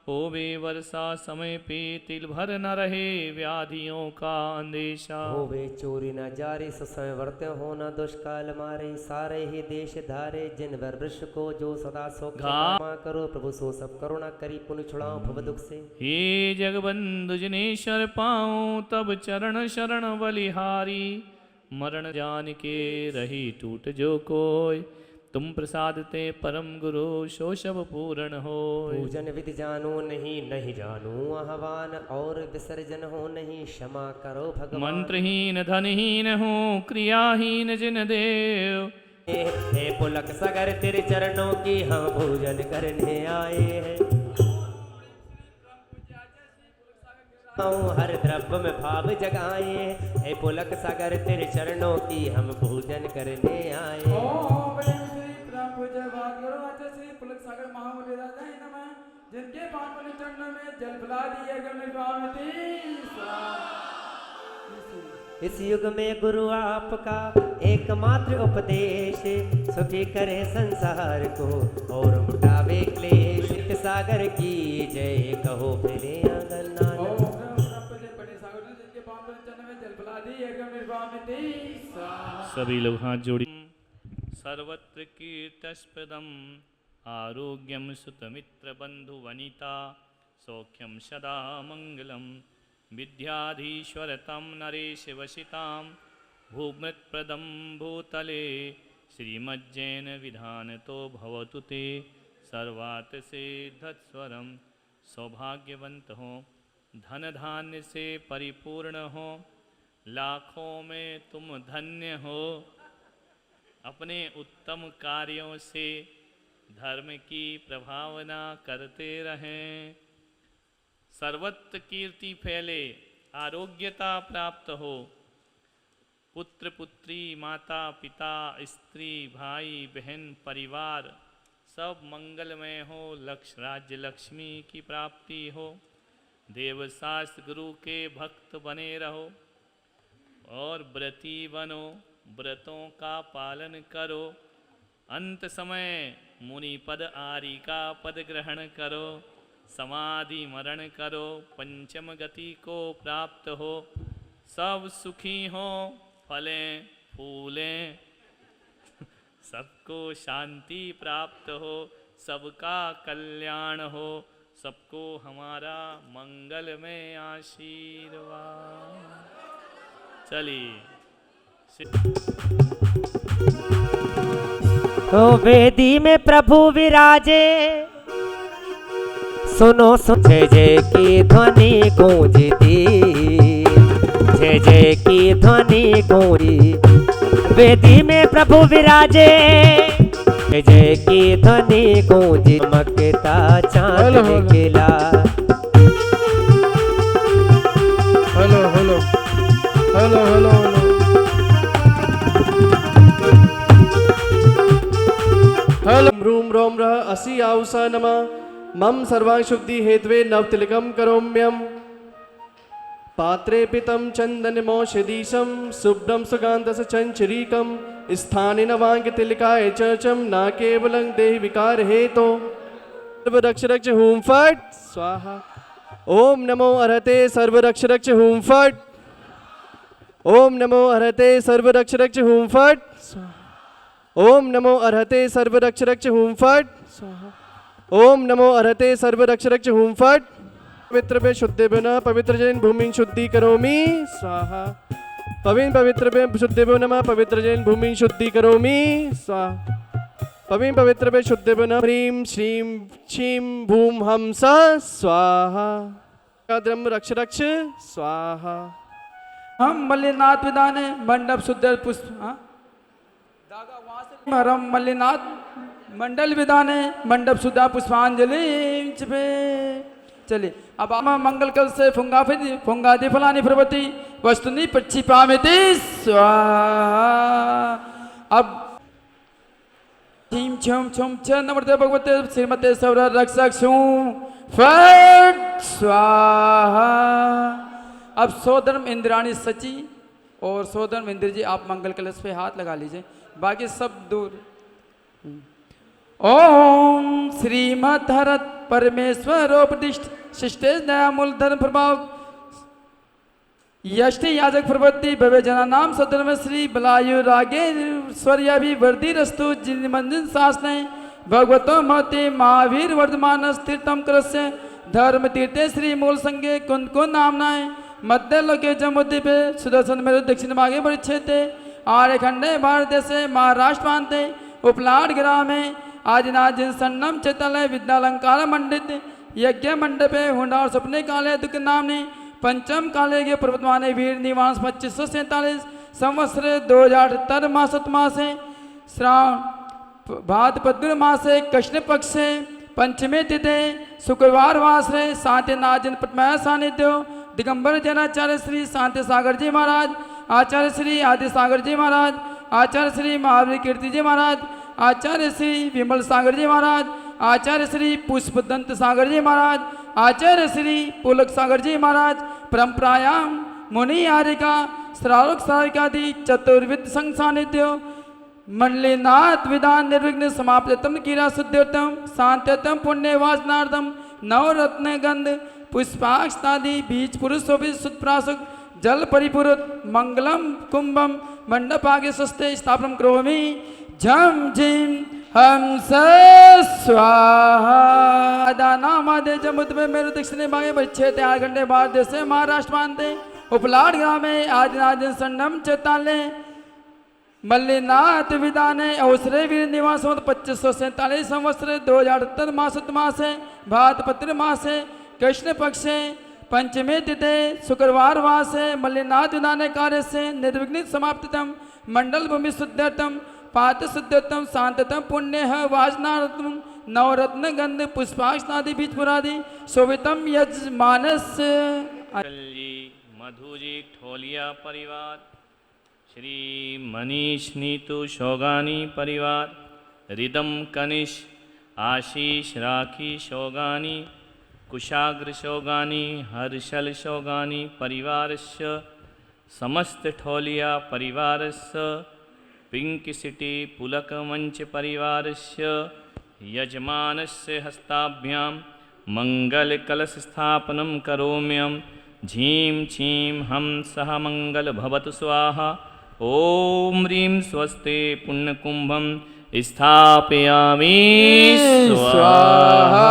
होवे वर्षा समय पे तिल भर न रहे, व्याधियों का अंदेशा। होवे चोरी न जारे, ससमय वर्त हो न दुष्काल मारे। सारे ही देश धारे, जिन वर वृक्ष को जो सदा सो क्षमा करो। प्रभु सो सब करुणा करी, पुण्य छुड़ाओ भव दुख से। हे जगबंधु जिनेश्वर पाऊँ, तब चरण शरण बलिहारी। मरण जान के रही टूट जो कोय, तुम प्रसाद ते परम गुरु सो सब पूर्ण हो। पूजन विधि जानो नहीं, नहीं जानू आह्वान, और विसर्जन हो नहीं, क्षमा करो भगवान। मंत्रहीन धनहीन हो, क्रियाहीन जिन देव। हे पुलक सागर तेरे चरणों की हम पूजन करने आए हैं। हर द्रव्य में भाव जगाए, हे पुलक सागर तेरे चरणों की हम पूजन करने आए। ओम श्री प्रभु जय भाग्य श्री पुलक सागर महामूल्य राजाय नमः, जिनके पांच चरणों में जल पिला दिए इस युग में गुरु आपका एकमात्र उपदेश, सुखी करे संसार को और मिटावे क्लेश। सागर की जय कहो फिरे आंगन नाना। ओम ब्रह्मपदे बड़े सागर जिनके पांव पर चरण में जल फला दी एकम निर्वाण में दी स्वाहा। सभी लोग हाथ जोड़ी। सर्वत्र कीर्तस्पदम आरोग्यम सुतमित्र बंधु वनिता सौख्यम सदा मंगलम विद्याधीश्वरतम नरेश वसिताम भूमृत्प्रदम भूतले श्रीमज्जैन विधान तो भवतु ते सर्वात से धत्स्वरम। सौभाग्यवंत हो, धन धान्य से परिपूर्ण हो, लाखों में तुम धन्य हो। अपने उत्तम कार्यों से धर्म की प्रभावना करते रहें। सर्वत्र कीर्ति फैले, आरोग्यता प्राप्त हो, पुत्र पुत्री माता पिता स्त्री भाई बहन परिवार सब मंगलमय हो। लक्ष्य राज्य लक्ष्मी की प्राप्ति हो। देवशास्त्र गुरु के भक्त बने रहो और व्रती बनो, व्रतों का पालन करो। अंत समय मुनि पद आर्य का पद ग्रहण करो, समाधि मरण करो, पंचम गति को प्राप्त हो। सब सुखी हो, फलें फूलें, सबको शांति प्राप्त हो, सबका कल्याण हो, सबको हमारा मंगल में आशीर्वाद। चलिए तो वेदी में प्रभु विराजे, सुनो सुन जय जय की ध्वनि गूंजती, जय जय की ध्वनि गूंजी। वेदी में प्रभु विराजे, जय जय की ध्वनि गूंजी। चमकता चांद निकला। Hello hello hello hello hello रूम रोम रह असि आउसा नमः मम सर्वांग शुद्धि हेतवे नवतिलकम करोम्यम पात्रे पितम चंदनमौषधीशम शुभ्रम सुगंधस चंचरीकम स्थाने नवांग तिलकाय चर्चम ना केवलं देहि विकार हेतो सर्वरक्ष रक्ष हूं फट स्वाहा। ओम नमो अरहते सर्वरक्ष रक्ष हूं फट। ओम नमो अरहते सर्वरक्ष रक्ष हूं फट स्वाहा। ओम नमो अरहते सर्वरक्ष रक्ष हूं फट स्वाहा। ओम नमो अरहते सर्वरक्ष रक्ष हूं फट। पवित्र पे शुद्धे बिना पवित्र जैन भूमि शुद्धि करोमि स्वाहा। पवित्र पे शुद्धे नमः पवित्र जैन भूमि शुद्धि करोमि स्वाहा। पवित्र पे शुद्धे बिना ह्रीं श्रीं क्षीं भूम हम सा स्वाहा। द्रम रक्ष रक्ष स्वाहा। हम मल्लिनाथ विदाने मंडप शुद्ध पुष्प हरम मल्लिनाथ मंडल विदाने मंडप शुद्धा पुष्पांजलि पे। चलिए अब आमा मंगल कल से फुंगादि फलानी प्रवृत्ति वस्तुनि प्रक्षिपामिति स्वाहा। अब छीम छम छम छ नमस्ते भगवते श्रीमते सौर रक्षक फट स्वाहा। अब सोधर्म इंद्राणी सची और सोधर्म इंद्र जी आप मंगल कलश पे हाथ लगा लीजिए, बाकी सब दूर। ओम श्रीमद्भरत परमेश्वरोपदिष्ट शिष्टे दयामूल धर्म प्रभाव यष्टि याजक प्रवृत्ति भव्य जना नाम सदर्म श्री बलायु रागे स्वर्याभि वर्धि रस्तु जिनमंजन शासने भगवतो महते महावीर वर्धमान तीर्थम करस्य धर्म तीर्थे श्री मूल संगे कुंद कुंद नामनाए मध्य लोके जमुद्दीपे सुदर्शन मेरु दक्षिण भागे परिच्छेदे आर्य खंडे भारत देशे महाराष्ट्र प्रांते उपलाट ग्रामे आदिनाजिन सन्नम चेतलय विद्यालंकार मंडित यज्ञ मंडपे हुंडा और सपने काले दुख नामने पंचम काले के पर्वतमाने वीर निवास 2547 संवत्सर 2078 मासत मासे श्रावण भाद्रपद मासे कृष्ण पक्षे पंचमे तिथे शुक्रवार वासरे शांति नाजन पटमय सानिध्यो दिगंबर जनाचार्य श्री शांति सागर जी महाराज, आचार्य श्री आदि सागर जी महाराज, आचार्य श्री महावीर कीर्ति जी महाराज, आचार्य श्री विमल सागर जी महाराज, आचार्य श्री पुष्पदंत सागर जी महाराज, आचार्य श्री पुलक सागर जी महाराज, परंपरायाम मुनि आर्य का श्रावक श्राविकादि चतुर्विद संघ सानिध्यो मंडलीनाथ विधान निर्विघ्न समाप्तम कीरा शुद्ध्यर्थम शांत्यतम पुण्य वासनार्थम नवरत्न गंध पुष्पाक्षादि बीज पुरुष सुप्रासुक जल परिपूरत मंगलम कुंभम मंडपागे स्वस्थे स्थापनम करोमि झम झिम हम स्वाहा नामादे जमुद में मेरु दक्षिणे भागे बच्चे 8 घंटे बाद देशे महाराष्ट्र मानते उपलाट ग्रामे आदिनाजन संडम चेताले मल्लीनाथ विदाने अवसरे वीर निवास 2547 संवत्सरे 2078 मासुत मासे भाद्रपत्र मासे कृष्ण पक्षे पंचमे तिथे शुक्रवार वासे मल्लीनाथ विदाने कार्य से निर्विघ्नित समाप्तम मंडल भूमि शुद्धतम पात शुद्धतम शांततम पुण्य वासनार्थम नवरत्न गंध पुष्पाक्षादि बीज पुरादि शोभितम यजमानस जी मधु जी ठोलिया परिवार, श्री मनीष नीतू शोगानी परिवार, रिदम कनिश आशीष राखी शोगानी, कुशाग्र शोगानी, हर्षल शोगानी परिवारस्य समस्त ठोलिया परिवारस्य पिंक सिटी पुलक मंच परिवारस्य यजमानस्य हस्ताभ्यां मंगल कलश स्थापनं करोम्यं झीं छीं हम सह मंगल भवतु स्वाहा। ओम ह्रीं स्वस्ते पुण्यकुंभं स्थापयामि स्वाहा।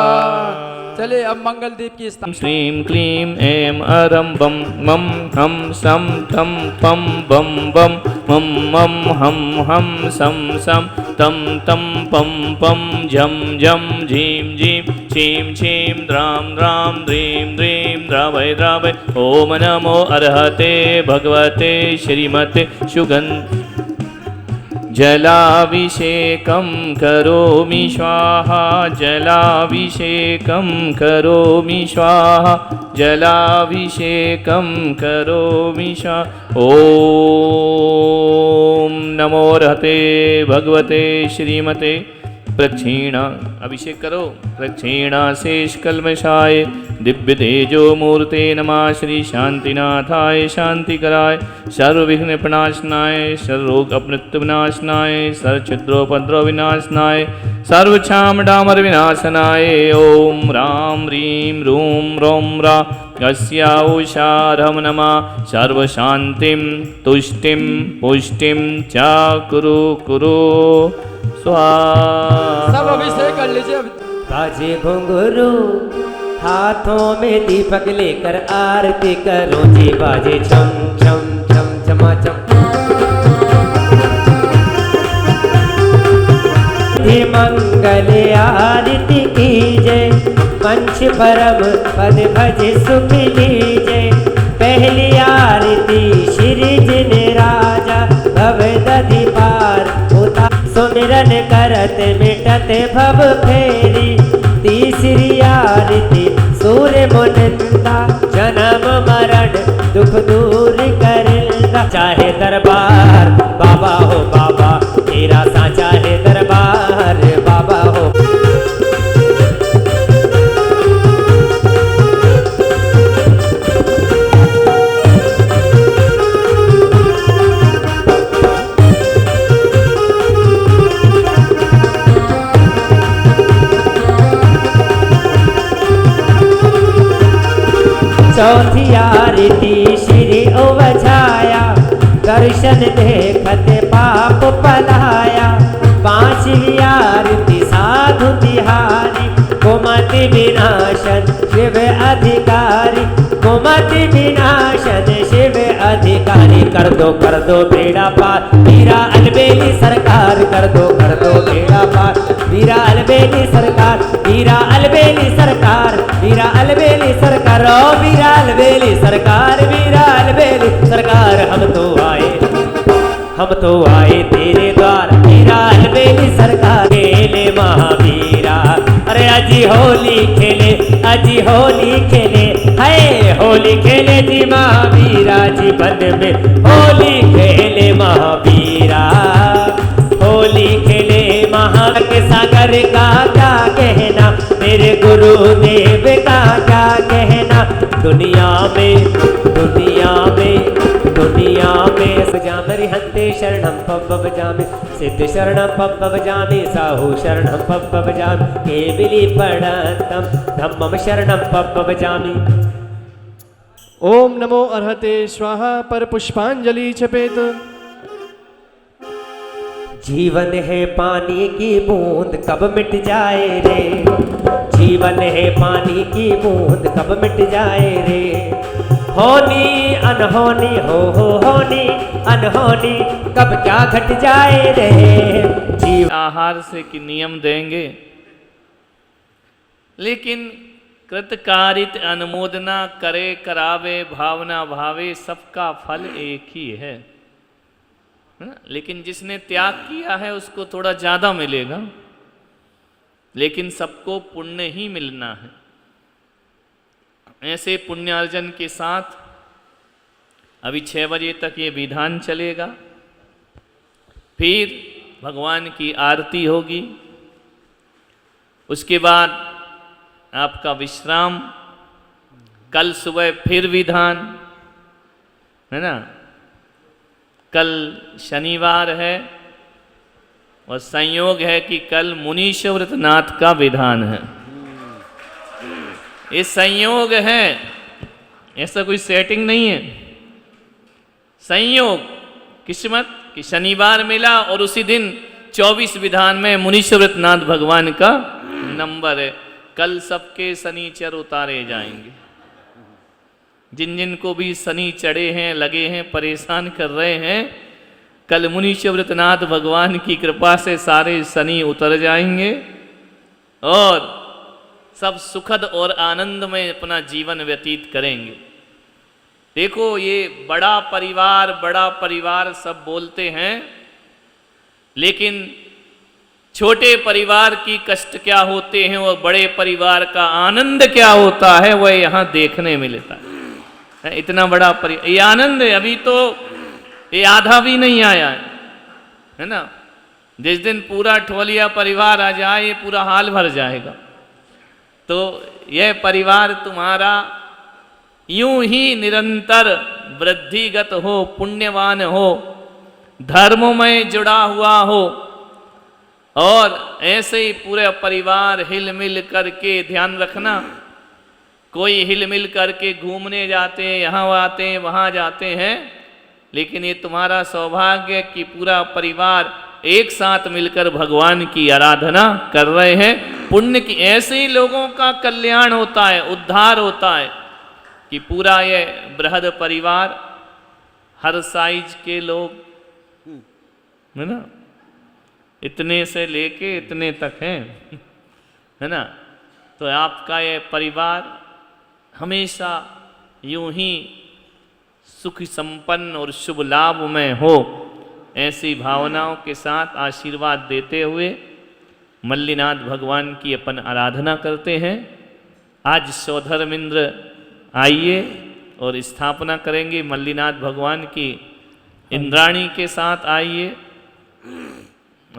चले अब मंगल दीप की श्रीं क्लीं ऐं अरं बम मम हम सम तम पम बम बम मम मम हम सम सम तम तम पम पम झम झम झीं झीं छीं छीं द्रां द्रां द्रीं द्रीं द्रावय द्रावय। ओम नमो अर्हते भगवते श्रीमते सुगंध जलाभिषेकं करोमि स्वाहा, जलाभिषेकं करोमि स्वाहा, जलाभिषेकं करोमि स्वाहा। ओम नमो रहते भगवते श्रीमते प्रक्षीणा अभिषेक करो प्रक्षीणा शेष कल्मषाय दिव्य तेजो मूर्ते नमः। श्री शांतिनाथाय शांतिकराय सर्वविघ्न प्रणाशनाय सर्वरोग अपमृत्यु विनाशनाय सर्वछिद्रोपद्रव विनाशनाय सर्वक्षाम डामर विनाशनाय। ओम राम ह्रीं रूं रों रा यस्याउषारं नमः। सर्वशान्तिं तुष्टिं पुष्टिं च कुरु कुरु स्वाहा। सब अभिषेक कर लीजिए। बाजे घुंघरू हाथों में दीपक लेकर आरती करो जी, बाजे छम छम छम छमा छम। मंगल आरती कीजय पंच परम पद भज सुख लीजय। पहली आरती श्री जिन राजा भव दधि पार होता सुमिरन करत मिटत भव फेरी। तीसरी आरती सूर्य मुनिंदा जन्म मरण दुख दूर करेगा। चाहे दरबार बाबा हो बाबा तेरा साचा है दरबार बाबा हो। चौथी आरती श्री ओवझाया दर्शन देखत पाप पलाया। पांचवी आरती साधु तिहारी कुमति विनाशन शिव अधिकारी। कुमति विनाशन शिव अधिकारी। कर दो बेड़ा पार वीरा अलबेली सरकार। कर दो बेड़ा पार वीरा अलबेली सरकार। वीरा अलबेली सरकार वीरा अलबेली सरकार। ओ वीरा अलबेली सरकार वीरा अलबेली सरकार। हम तो आए तेरे द्वार वीरा अलबेली सरकार। खेले महावीरा अरे अजी होली खेले है होली खेले जी महावीरा। जीवन में होली खेले महावीरा। होली खेले के सागर का क्या कहना मेरे गुरुदेव का क्या कहना। दुनिया में भजामि रिहन्ते शरणं पब्ब भजामि सिद्ध शरणं पब्ब भजामि साहु शरणं पब्ब भजामि केविली पडन्तं धम्मं शरणं पब्ब भजामि। ओम नमो अर्हते स्वाहा पर पुष्पांजलि छपेत। जीवन है पानी की बूंद कब मिट जाए रे, जीवन है पानी की बूंद कब मिट जाए रे, होनी अनहोनी हो होनी अनहोनी कब क्या घट जाए रे। जीवन आहार से कि नियम देंगे, लेकिन कृतकारित अनुमोदना करे करावे भावना भावे सबका फल एक ही है ना? लेकिन जिसने त्याग किया है उसको थोड़ा ज़्यादा मिलेगा, लेकिन सबको पुण्य ही मिलना है। ऐसे पुण्यार्जन के साथ अभी 6 बजे तक ये विधान चलेगा, फिर भगवान की आरती होगी, उसके बाद आपका विश्राम, कल सुबह फिर विधान है ना। कल शनिवार है और संयोग है कि कल मुनीश्वरनाथ का विधान है। ये संयोग है, ऐसा कोई सेटिंग नहीं है, संयोग किस्मत कि शनिवार मिला और उसी दिन 24 विधान में मुनीश्वरनाथ भगवान का नंबर है। कल सबके शनिचर उतारे जाएंगे, जिन जिन को भी शनि चढ़े हैं, लगे हैं, परेशान कर रहे हैं, कल मुनीश्वरनाथ भगवान की कृपा से सारे शनि उतर जाएंगे और सब सुखद और आनंद में अपना जीवन व्यतीत करेंगे। देखो ये बड़ा परिवार सब बोलते हैं, लेकिन छोटे परिवार की कष्ट क्या होते हैं और बड़े परिवार का आनंद क्या होता है वह यहाँ देखने मिलता है। इतना बड़ा ये आनंद है, अभी तो ये आधा भी नहीं आया है ना। जिस दिन पूरा ठोलिया परिवार आ जाए ये पूरा हाल भर जाएगा। तो यह परिवार तुम्हारा यूं ही निरंतर वृद्धिगत हो, पुण्यवान हो, धर्म में जुड़ा हुआ हो और ऐसे ही पूरे परिवार हिल मिल करके, ध्यान रखना कोई हिल मिल करके घूमने जाते हैं, यहाँ आते हैं, वहाँ जाते हैं, लेकिन ये तुम्हारा सौभाग्य कि पूरा परिवार एक साथ मिलकर भगवान की आराधना कर रहे हैं। पुण्य की ऐसे ही लोगों का कल्याण होता है, उद्धार होता है कि पूरा ये बृहद परिवार, हर साइज के लोग है ना, इतने से लेके इतने तक हैं है ना। तो आपका ये परिवार हमेशा यूं ही सुख संपन्न और शुभ लाभ में हो, ऐसी भावनाओं के साथ आशीर्वाद देते हुए मल्लीनाथ भगवान की अपन आराधना करते हैं। आज सौधर्मिंद्र आइए और स्थापना करेंगे मल्लीनाथ भगवान की। इंद्राणी के साथ आइए।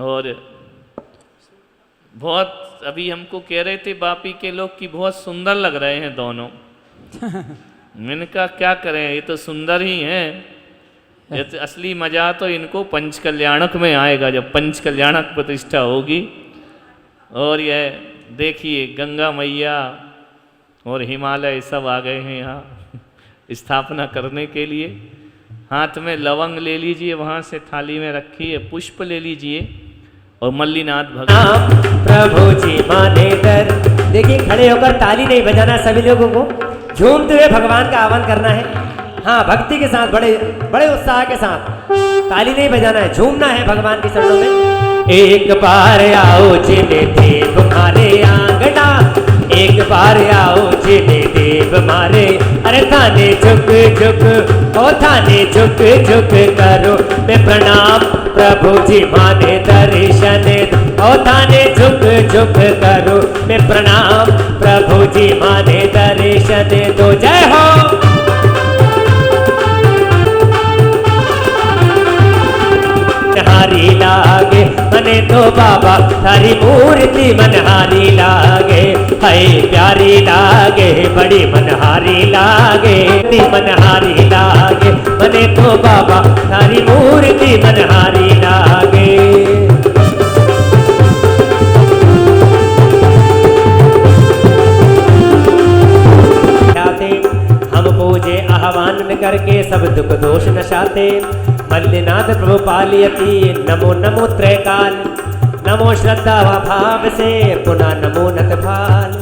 और बहुत अभी हमको कह रहे थे बापी के लोग कि बहुत सुंदर लग रहे हैं दोनों। मैंने कहा क्या करें, ये तो सुंदर ही हैं, ये तो असली मजा तो इनको पंच कल्याणक में आएगा, जब पंच कल्याणक प्रतिष्ठा होगी। और यह देखिए गंगा मैया और हिमालय सब आ गए हैं यहाँ स्थापना करने के लिए। हाथ में लवंग ले लीजिए, वहाँ से थाली में रखिए, पुष्प ले लीजिए और मल्लीनाथ भगवान प्रभु जी माने दर। देखिए खड़े होकर ताली नहीं बजाना, सभी लोगों को झूमते हुए भगवान का आह्वान करना है। हाँ, भक्ति के साथ, बड़े बड़े उत्साह के साथ ताली नहीं बजाना है, झूमना है भगवान के चरणों में। एक बार आओ जिने देव मारे आंगना, एक बार आओ जिने देव मारे। अरे थाने झुक झुक, ओ थाने झुक झुक करो मैं प्रणाम, प्रभु जी माने दर्शन। ओ थाने झुक झुक करो मैं प्रणाम, प्रभु जी माने दर्शन दो। जय हो। हारी लागे मने तो बाबा थारी मूर्ति मनहारी लागे, हाय प्यारी लागे, बड़ी मनहारी लागे, मनहारी लागे, मने तो बाबा थारी मूर्ति मनहारी लागे। हम पूजे आह्वान करके सब दुख दोष नशाते, मल्लिनाथ प्रभु पालियति नमो नमो त्रैकाल, नमो श्रद्धा व भाव से पुनः नमो नत भाल।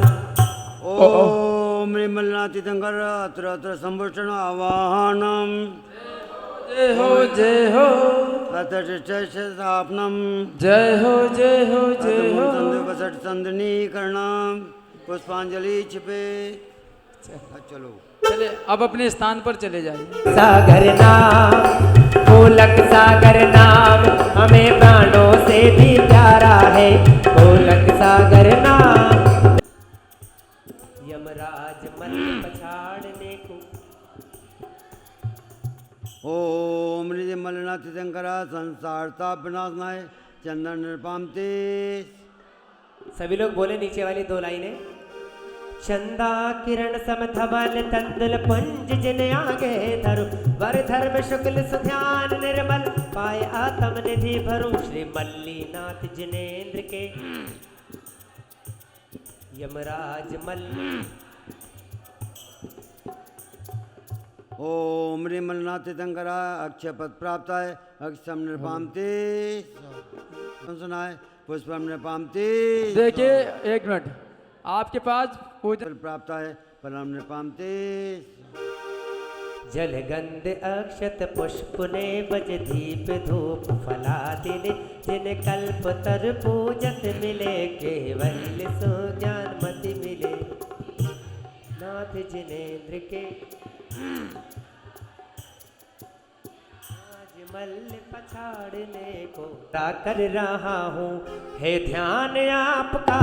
ओम मल्लिनाथ तीर्थंकर अत्र अत्र संभूषण आवाहनम, जय हो जय हो अत्र स्थापनम, जय हो जय हो जय हो। वसट संदनीकरणम, पुष्पांजलि छिपे। चलो चले अब अपने स्थान पर चले जाइए। सागर नाम गोलक सागर नाम हमें प्राणों से भी प्यारा है, गोलक सागर नाम। यमराज मन पछाड़ने को ओम निधि मल्लिनाथ तीर्थंकरा संसार ताप विनाशनाय चंदन निरपामते। सभी लोग बोले नीचे वाली दो लाइनें। चंदा किरण समधवल तंदुल पुंज जिन आगे धरु, वर धर्म शुक्ल सुध्यान निर्मल पाए आत्म निधि भरू। श्री मल्लिनाथ जिनेन्द्र के यमराज मल्ली। ओम ह्रीं मल्लिनाथ तीर्थंकरा अक्षय पद प्राप्त है, अक्षम निरपामते सुनाए पुष्पम निरपामते। देखिए एक मिनट, आपके पास पूजन प्राप्त है परम निरपामते। जल गंध अक्षत पुष्प ने बज दीप धूप फलादिने, जिन कल्प तर पूजत मिले केवल सो ज्ञान मति मिले। नाथ जिनेन्द्र के आज मल्ल पछाड़ने को कर रहा हूँ, है ध्यान आपका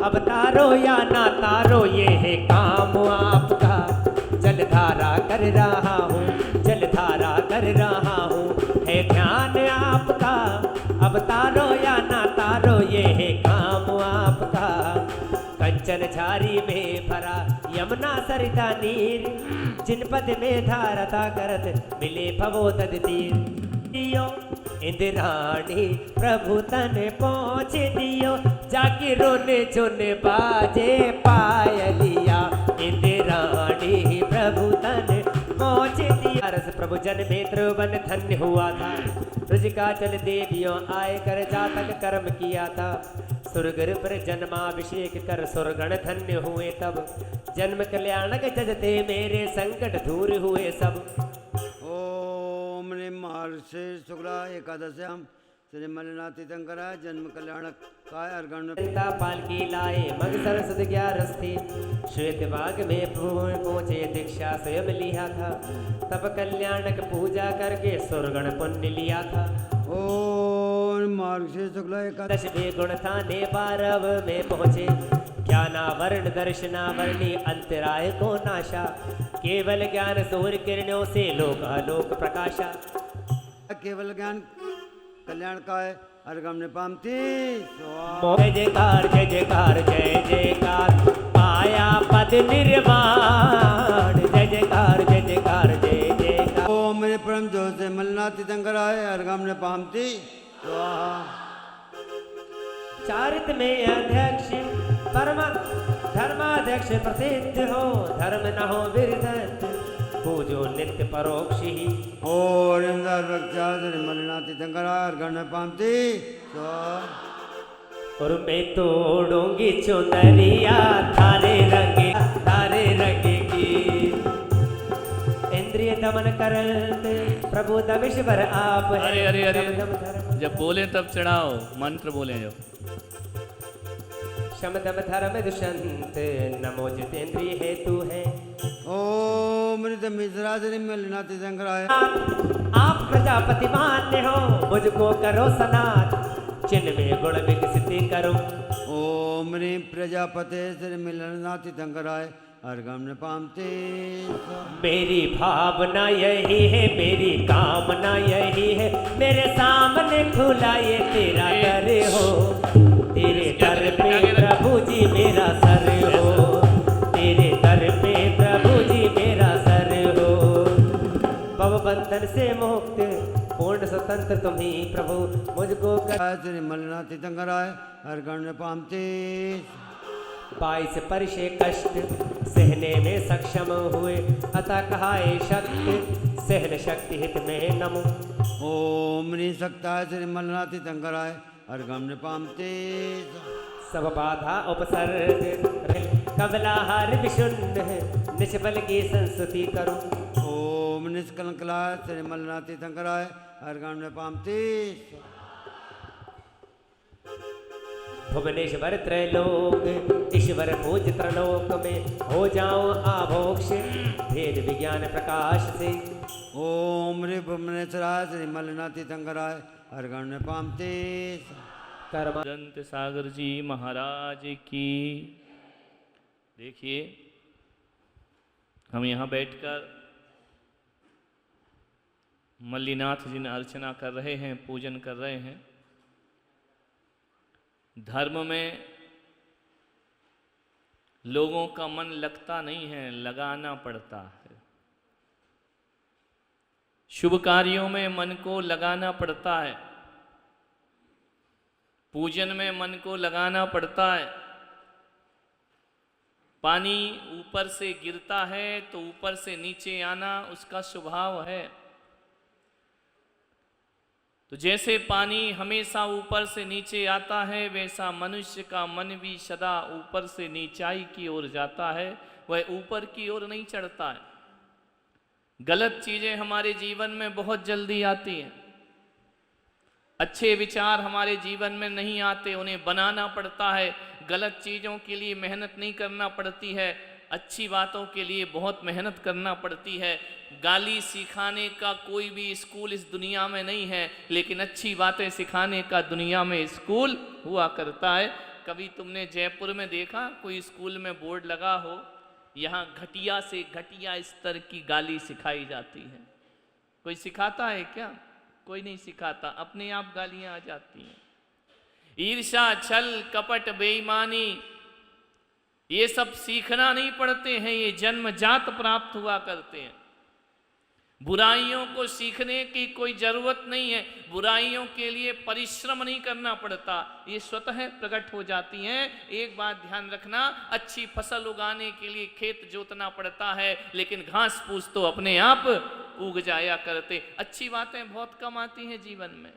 अब तारो या ना तारो, ये है काम आपका। जलधारा कर रहा हूँ, जलधारा कर रहा हूँ, है ध्यान आपका अब तारो या ना तारो, ये है काम आपका। कंचन झारी में भरा यमुना सरिता नीर, जिन पद में धारता करत मिले भवो तद तीर। दियो इंद्राणी प्रभु तन पहुँच दियो, जाके रोने चुने बाजे पायलिया। इंद्राणी प्रभु तन पहुँच दिया, रस प्रभु जन में वन धन्य हुआ था। रुचिका चल देवियों आए कर जातक कर्म किया था, सुरगर पर जन्माभिषेक कर सुरगण धन्य हुए तब। जन्म कल्याणक जजते मेरे संकट दूर हुए सब। ओम ह्रीं महर्षि शुक्ला एकादश्याम श्री मल्लिनाथ तीर्थंकरा जन्म कल्याणक काय अर्गण पालकी लाए मग सरस्वती 11 थी, श्वेत बाग में पहुंचे दीक्षा स्वयं लिया था। तब कल्याणक पूजा करके सुरगण पुण्य लिया था। ओम महर्षि शुक्ला एकादश 10 भी गुण थाने 12 में पहुंचे, ज्ञानावरण दर्शनावरणी अंतराय को नाशा। केवल ज्ञान सूर्य किरणों से लोक आलोक प्रकाशा। केवल ज्ञान कल्याण का है अर्गम निपामती। जय जयकार जय जयकार जय जयकार, पाया पद निर्वाण। जय जयकार जय जयकार जय जयकार। ओम मेरे परम जोर से मल्लिनाथ तीर्थंकरा है अर्गम निपामती। चारित में अध्यक्ष परम धर्माध्यक्ष प्रसिद्ध हो, धर्म न हो विरधत पूजो नित्य परोक्ष ही। और मल्लिनाथ तीर्थंकरा अर्गम निपामती। और मैं तोड़ूंगी चुनरिया थारे रंगे की। इंद्रिय दमन करते प्रभु दमेश्वर आप हैं। अरे अरे अरे, दम धर्म जब बोले तब चढ़ाओ, मंत्र बोले जब। शम दम धर्म दुष्यंत नमो जितेंद्रिय हेतु है। ओम मिश्रा श्री मल्लिनाथ तीर्थंकरा है। आप प्रजापति मान्य हो, मुझको करो सनात, चिन्ह में गुण विकसित करो। ओम ह्रीं प्रजापते श्री मल्लिनाथ तीर्थंकरा है अर्गम निपामते। मेरी भावना यही है, मेरी कामना यही है, मेरे सामने खुला ये तेरा दर हो, तेरे दर पे प्रभु जी मेरा सर हो, तेरे दर पे प्रभु जी मेरा सर हो। भव बंधन से मुक्त पूर्ण स्वतंत्र तुम्ही प्रभु, मुझको कर श्री मल्लिनाथ तीर्थंकराय हर गण पामते। 22 परिशे कष्ट सहने में सक्षम हुए, अतः कहाए शक्ति सहन शक्ति हित में नमो। ओम निसक्ताय श्री मल्लिनाथ तीर्थंकराय हर गण पामते। सब बाधा उपसर्ग कबलाहार विशुद्ध निष्फल की संस्तुति करूं। ओम निष्कलंकलाय श्री मल्लिनाथ तीर्थंकराय हर गण पामते। भुवनेश्वर त्रैलोक ईश्वर पूज त्रलोक में, हो जाऊं आभोक्ष भेद विज्ञान प्रकाश से। ओम रे भुवनेश्वराय श्री मल्लिनाथ तीर्थंकराय हर गण पामते। कर्म दंत सागर जी महाराज की। देखिए हम यहाँ बैठकर मल्लिनाथ जी ने अर्चना कर रहे हैं, पूजन कर रहे हैं। धर्म में लोगों का मन लगता नहीं है, लगाना पड़ता है। शुभ कार्यों में मन को लगाना पड़ता है, पूजन में मन को लगाना पड़ता है। पानी ऊपर से गिरता है तो ऊपर से नीचे आना उसका स्वभाव है। तो जैसे पानी हमेशा ऊपर से नीचे आता है, वैसा मनुष्य का मन भी सदा ऊपर से नीचाई की ओर जाता है, वह ऊपर की ओर नहीं चढ़ता है। गलत चीजें हमारे जीवन में बहुत जल्दी आती हैं। अच्छे विचार हमारे जीवन में नहीं आते, उन्हें बनाना पड़ता है। गलत चीज़ों के लिए मेहनत नहीं करना पड़ती है, अच्छी बातों के लिए बहुत मेहनत करना पड़ती है। गाली सिखाने का कोई भी स्कूल इस दुनिया में नहीं है, लेकिन अच्छी बातें सिखाने का दुनिया में स्कूल हुआ करता है। कभी तुमने जयपुर में देखा कोई स्कूल में बोर्ड लगा हो, यहाँ घटिया से घटिया स्तर की गाली सिखाई जाती है? कोई सिखाता है क्या? कोई नहीं सिखाता, अपने आप गालियां आ जाती हैं। ईर्ष्या, छल, कपट, बेईमानी, ये सब सीखना नहीं पड़ते हैं, ये जन्मजात प्राप्त हुआ करते हैं। बुराइयों को सीखने की कोई जरूरत नहीं है, बुराइयों के लिए परिश्रम नहीं करना पड़ता, ये स्वतः प्रकट हो जाती हैं। एक बात ध्यान रखना, अच्छी फसल उगाने के लिए खेत जोतना पड़ता है, लेकिन घास फूस तो अपने आप उग जाया करते। अच्छी बातें बहुत कम आती हैं जीवन में।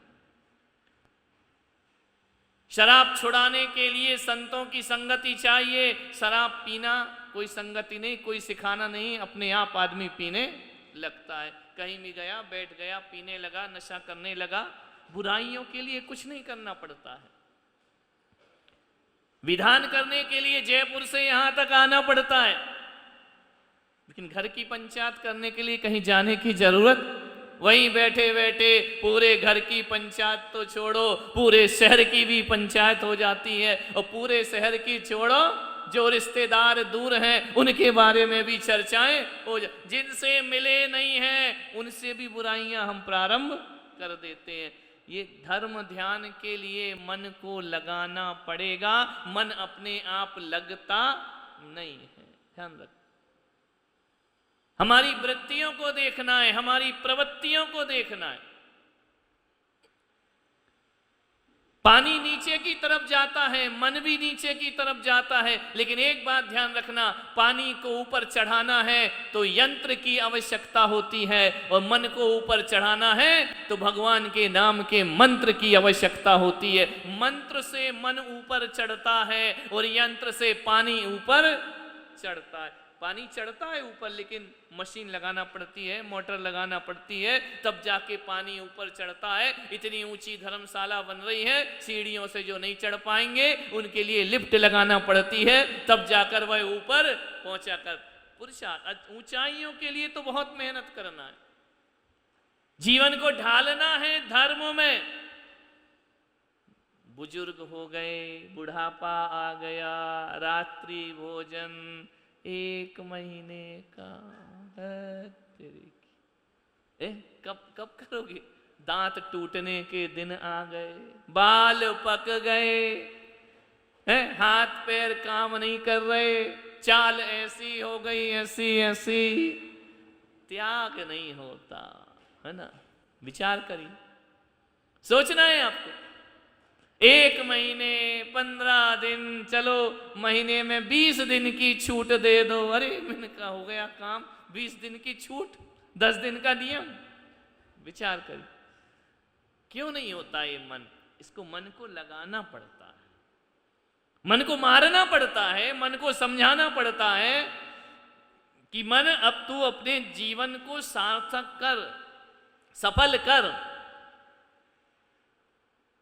शराब छुड़ाने के लिए संतों की संगति चाहिए। शराब पीना कोई संगति नहीं, कोई सिखाना नहीं, अपने आप आदमी पीने लगता है। कहीं भी गया, बैठ गया, पीने लगा, नशा करने लगा। बुराइयों के लिए कुछ नहीं करना पड़ता है। विधान करने के लिए जयपुर से यहां तक आना पड़ता है, लेकिन घर की पंचायत करने के लिए कहीं जाने की जरूरत, वहीं बैठे बैठे पूरे घर की पंचायत तो छोड़ो, पूरे शहर की भी पंचायत हो जाती है। और पूरे शहर की छोड़ो, जो रिश्तेदार दूर हैं उनके बारे में भी चर्चाएं हो जिनसे मिले नहीं हैं उनसे भी बुराइयां हम प्रारंभ कर देते हैं। ये धर्म ध्यान के लिए मन को लगाना पड़ेगा, मन अपने आप लगता नहीं है। ध्यान रख, हमारी वृत्तियों को देखना है, हमारी प्रवृत्तियों को देखना है। पानी नीचे की तरफ जाता है, मन भी नीचे की तरफ जाता है, लेकिन एक बात ध्यान रखना, पानी को ऊपर चढ़ाना है तो यंत्र की आवश्यकता होती है, और मन को ऊपर चढ़ाना है तो भगवान के नाम के मंत्र की आवश्यकता होती है। मंत्र से मन ऊपर चढ़ता है और यंत्र से पानी ऊपर चढ़ता है। पानी चढ़ता है ऊपर, लेकिन मशीन लगाना पड़ती है, मोटर लगाना पड़ती है, तब जाके पानी ऊपर चढ़ता है। इतनी ऊंची धर्मशाला बन रही है, सीढ़ियों से जो नहीं चढ़ पाएंगे उनके लिए लिफ्ट लगाना पड़ती है, तब जाकर वह ऊपर पहुंचा कर। पुरुषार्थ, ऊंचाइयों के लिए तो बहुत मेहनत करना है, जीवन को ढालना है धर्म में। बुजुर्ग हो गए, बुढ़ापा आ गया, रात्रि भोजन 1 महीने का है तेरी। कब करोगे? दांत टूटने के दिन आ गए, बाल पक गए, हैं, हाथ पैर काम नहीं कर रहे, चाल ऐसी हो गई, ऐसी ऐसी, त्याग नहीं होता है ना। विचार करिए, सोचना है आपको। 1 महीने 15 दिन, चलो महीने में 20 दिन की छूट दे दो। अरे मैंने कहा हो गया काम, 20 दिन की छूट, 10 दिन का नियम। विचार करिए, क्यों नहीं होता ये मन? इसको मन को लगाना पड़ता है, मन को मारना पड़ता है, मन को समझाना पड़ता है कि मन अब तू अपने जीवन को सार्थक कर, सफल कर।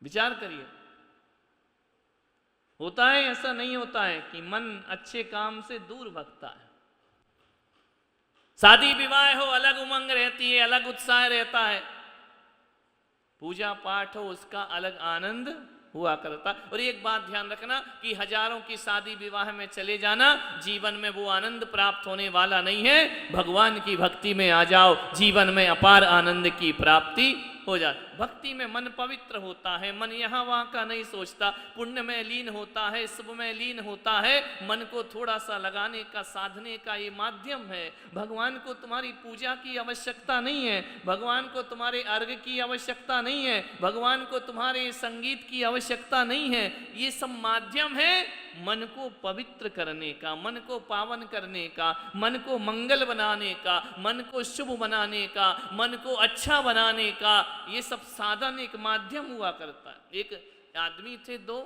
विचार करिए, होता है ऐसा? नहीं होता है कि मन अच्छे काम से दूर भगता है। शादी विवाह हो, अलग उमंग रहती है, अलग उत्साह रहता है। पूजा पाठ हो, उसका अलग आनंद हुआ करता। और एक बात ध्यान रखना कि हजारों की शादी विवाह में चले जाना, जीवन में वो आनंद प्राप्त होने वाला नहीं है। भगवान की भक्ति में आ जाओ, जीवन में अपार आनंद की प्राप्ति हो जाती। भक्ति में मन पवित्र होता है, मन यहाँ वहाँ का नहीं सोचता, पुण्य में लीन होता है, शुभ में लीन होता है। मन को थोड़ा सा लगाने का, साधने का ये माध्यम है। भगवान को तुम्हारी पूजा की आवश्यकता नहीं है, भगवान को तुम्हारे अर्घ की आवश्यकता नहीं है, भगवान को तुम्हारे संगीत की आवश्यकता नहीं है। ये सब माध्यम है मन को पवित्र करने का, मन को पावन करने का, मन को मंगल बनाने का, मन को शुभ बनाने का, मन को अच्छा बनाने का। ये सब साधन एक माध्यम हुआ करता है। एक आदमी थे 2,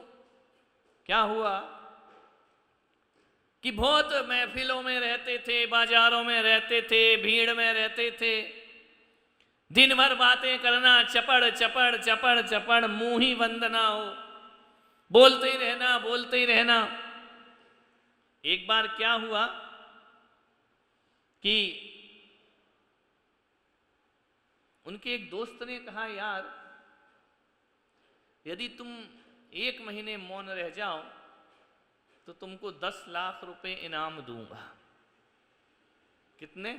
क्या हुआ कि बहुत महफिलों में रहते थे, बाजारों में रहते थे, भीड़ में रहते थे, दिन भर बातें करना, चपड़ चपड़ चपड़ चपड़, मुंह ही बंद ना हो, बोलते ही रहना, बोलते ही रहना। एक बार क्या हुआ कि उनके एक दोस्त ने कहा, यार यदि तुम 1 महीने मौन रह जाओ तो तुमको 10 लाख रुपए इनाम दूंगा। कितने?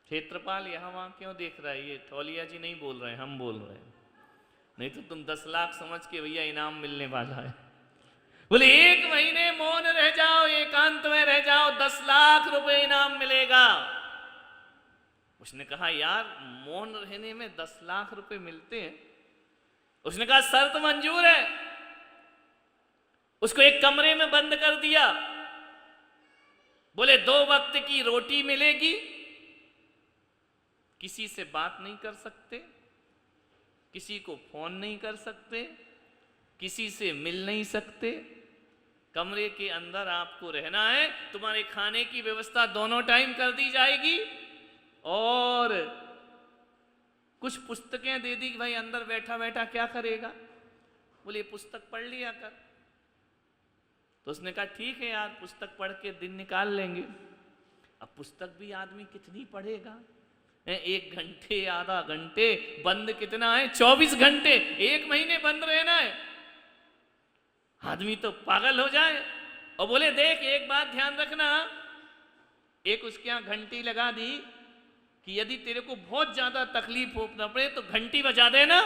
क्षेत्रपाल यहां वहां क्यों देख रहा है? ये तौलिया जी नहीं बोल रहे हैं, हम बोल रहे हैं। नहीं तो तुम 10 लाख समझ के भैया इनाम मिलने वाला है। बोले 1 महीने मौन रह जाओ, एकांत में रह जाओ, 10 लाख रुपए इनाम मिलेगा। उसने कहा, यार मौन रहने में 10 लाख रुपए मिलते हैं? उसने कहा, शर्त मंजूर है। उसको एक कमरे में बंद कर दिया। बोले 2 वक्त की रोटी मिलेगी, किसी से बात नहीं कर सकते, किसी को फोन नहीं कर सकते, किसी से मिल नहीं सकते, कमरे के अंदर आपको रहना है। तुम्हारे खाने की व्यवस्था दोनों टाइम कर दी जाएगी और कुछ पुस्तकें दे दी कि भाई अंदर बैठा बैठा क्या करेगा? बोले पुस्तक पढ़ लिया कर। तो उसने कहा, ठीक है यार, पुस्तक पढ़ के दिन निकाल लेंगे। अब पुस्तक भी आदमी कितनी पढ़ेगा? 1 घंटे, आधा घंटे, बंद कितना है? 24 घंटे। 1 महीने बंद रहना है, आदमी तो पागल हो जाए। और बोले देख, एक बात ध्यान रखना, एक उसके यहां घंटी लगा दी कि यदि तेरे को बहुत ज्यादा तकलीफ हो न पड़े तो घंटी बजा देना,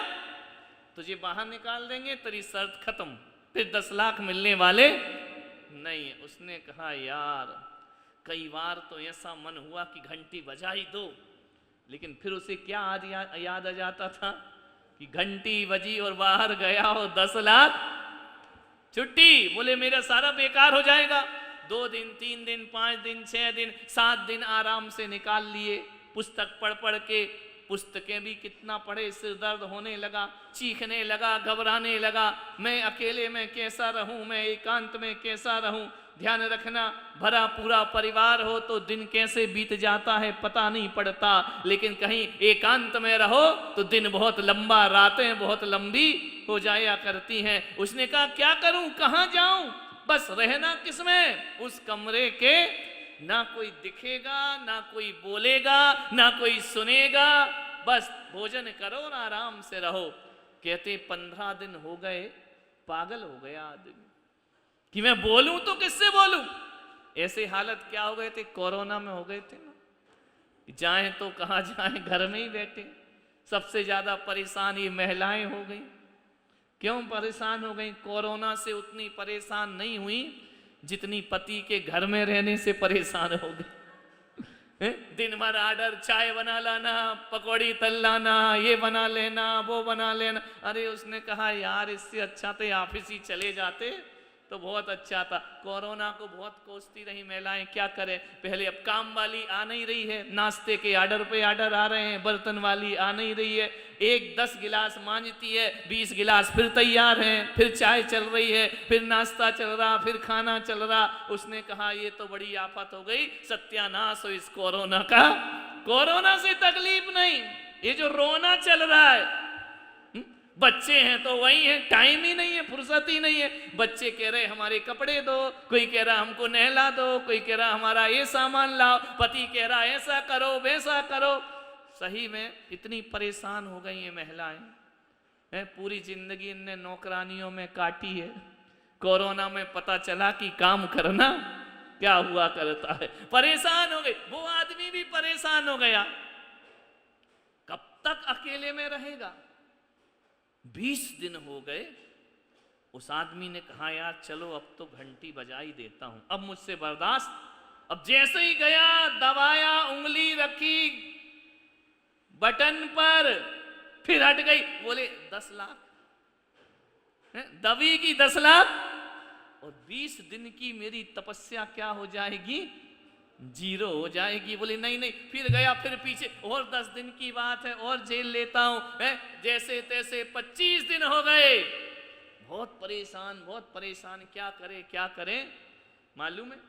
तुझे बाहर निकाल देंगे, तेरी शर्त खत्म, फिर 10 लाख मिलने वाले नहीं। उसने कहा, यार कई बार तो ऐसा मन हुआ कि घंटी बजा ही दो, लेकिन फिर उसे क्या याद आ जाता था कि घंटी बजी और बाहर गया हो 10 लाख, छुट्टी। बोले मेरा सारा बेकार हो जाएगा। 2 दिन, 3 दिन, 5 दिन, 6 दिन, 7 दिन आराम से निकाल लिए। पुस्तक पढ़ पढ़ के, पुस्तकें भी कितना पढ़े, सिर दर्द होने लगा, चीखने लगा, घबराने लगा। मैं अकेले में कैसा रहूं, मैं एकांत में कैसा रहूं? ध्यान रखना, भरा पूरा परिवार हो तो दिन कैसे बीत जाता है पता नहीं पड़ता, लेकिन कहीं एकांत में रहो तो दिन बहुत लंबा, रातें बहुत लंबी हो जाया करती हैं। उसने कहा, क्या करूं, कहां जाऊं? बस रहना किसमें? उस कमरे के, ना कोई दिखेगा, ना कोई बोलेगा, ना कोई सुनेगा, बस भोजन करो और आराम से रहो। कहते 15 दिन हो गए, पागल हो गया आदमी कि मैं बोलूं तो किससे बोलूं? ऐसे हालत क्या हो गए थे? कोरोना में हो गए थे ना, जाएं तो कहां जाएं, घर में ही बैठे, सबसे ज्यादा परेशान ये महिलाएं हो गई। क्यों परेशान हो गई? कोरोना से उतनी परेशान नहीं हुई जितनी पति के घर में रहने से परेशान हो गई। दिन भर आर्डर, चाय बना लाना, पकौड़ी तल लाना, ये बना लेना, वो बना लेना। अरे उसने कहा यार इससे अच्छा तो ऑफिस ही चले जाते तो बहुत अच्छा था। कोरोना को बहुत कोसती रही महिलाएं, क्या करें। पहले अब काम वाली आ नहीं रही है, नाश्ते के आर्डर पे आर्डर आ रहे हैं, बर्तन वाली आ नहीं रही है, एक 10 गिलास मांजती है, 20 गिलास फिर तैयार हैं, फिर चाय चल रही है, फिर नाश्ता चल रहा, फिर खाना चल रहा। उसने कहा ये तो बड़ी आफत हो गई, सत्यानाश हो इस कोरोना का। कोरोना से तकलीफ नहीं, ये जो रोना चल रहा है, बच्चे हैं तो वही है, टाइम ही नहीं है, फुर्सत ही नहीं है। बच्चे कह रहे हमारे कपड़े दो, कोई कह रहा हमको नहला दो, कोई कह रहा हमारा ये सामान लाओ, पति कह रहा ऐसा करो वैसा करो। सही में इतनी परेशान हो गई ये महिलाएं। पूरी जिंदगी इनने नौकरानियों में काटी है, कोरोना में पता चला कि काम करना क्या हुआ करता है। परेशान हो गई, वो आदमी भी परेशान हो गया। कब तक अकेले में रहेगा? 20 दिन हो गए। उस आदमी ने कहा यार चलो अब तो घंटी बजा ही देता हूं, अब मुझसे बर्दाश्त। अब जैसे ही गया, दबाया, उंगली रखी बटन पर, फिर हट गई। बोले 10 लाख दबी की 10 लाख, और 20 दिन की मेरी तपस्या क्या हो जाएगी? 0 हो जाएगी। बोले नहीं नहीं, फिर गया, फिर पीछे, और 10 दिन की बात है और जेल लेता हूं। जैसे तैसे 25 दिन हो गए। बहुत परेशान, क्या करे क्या करे। मालूम है,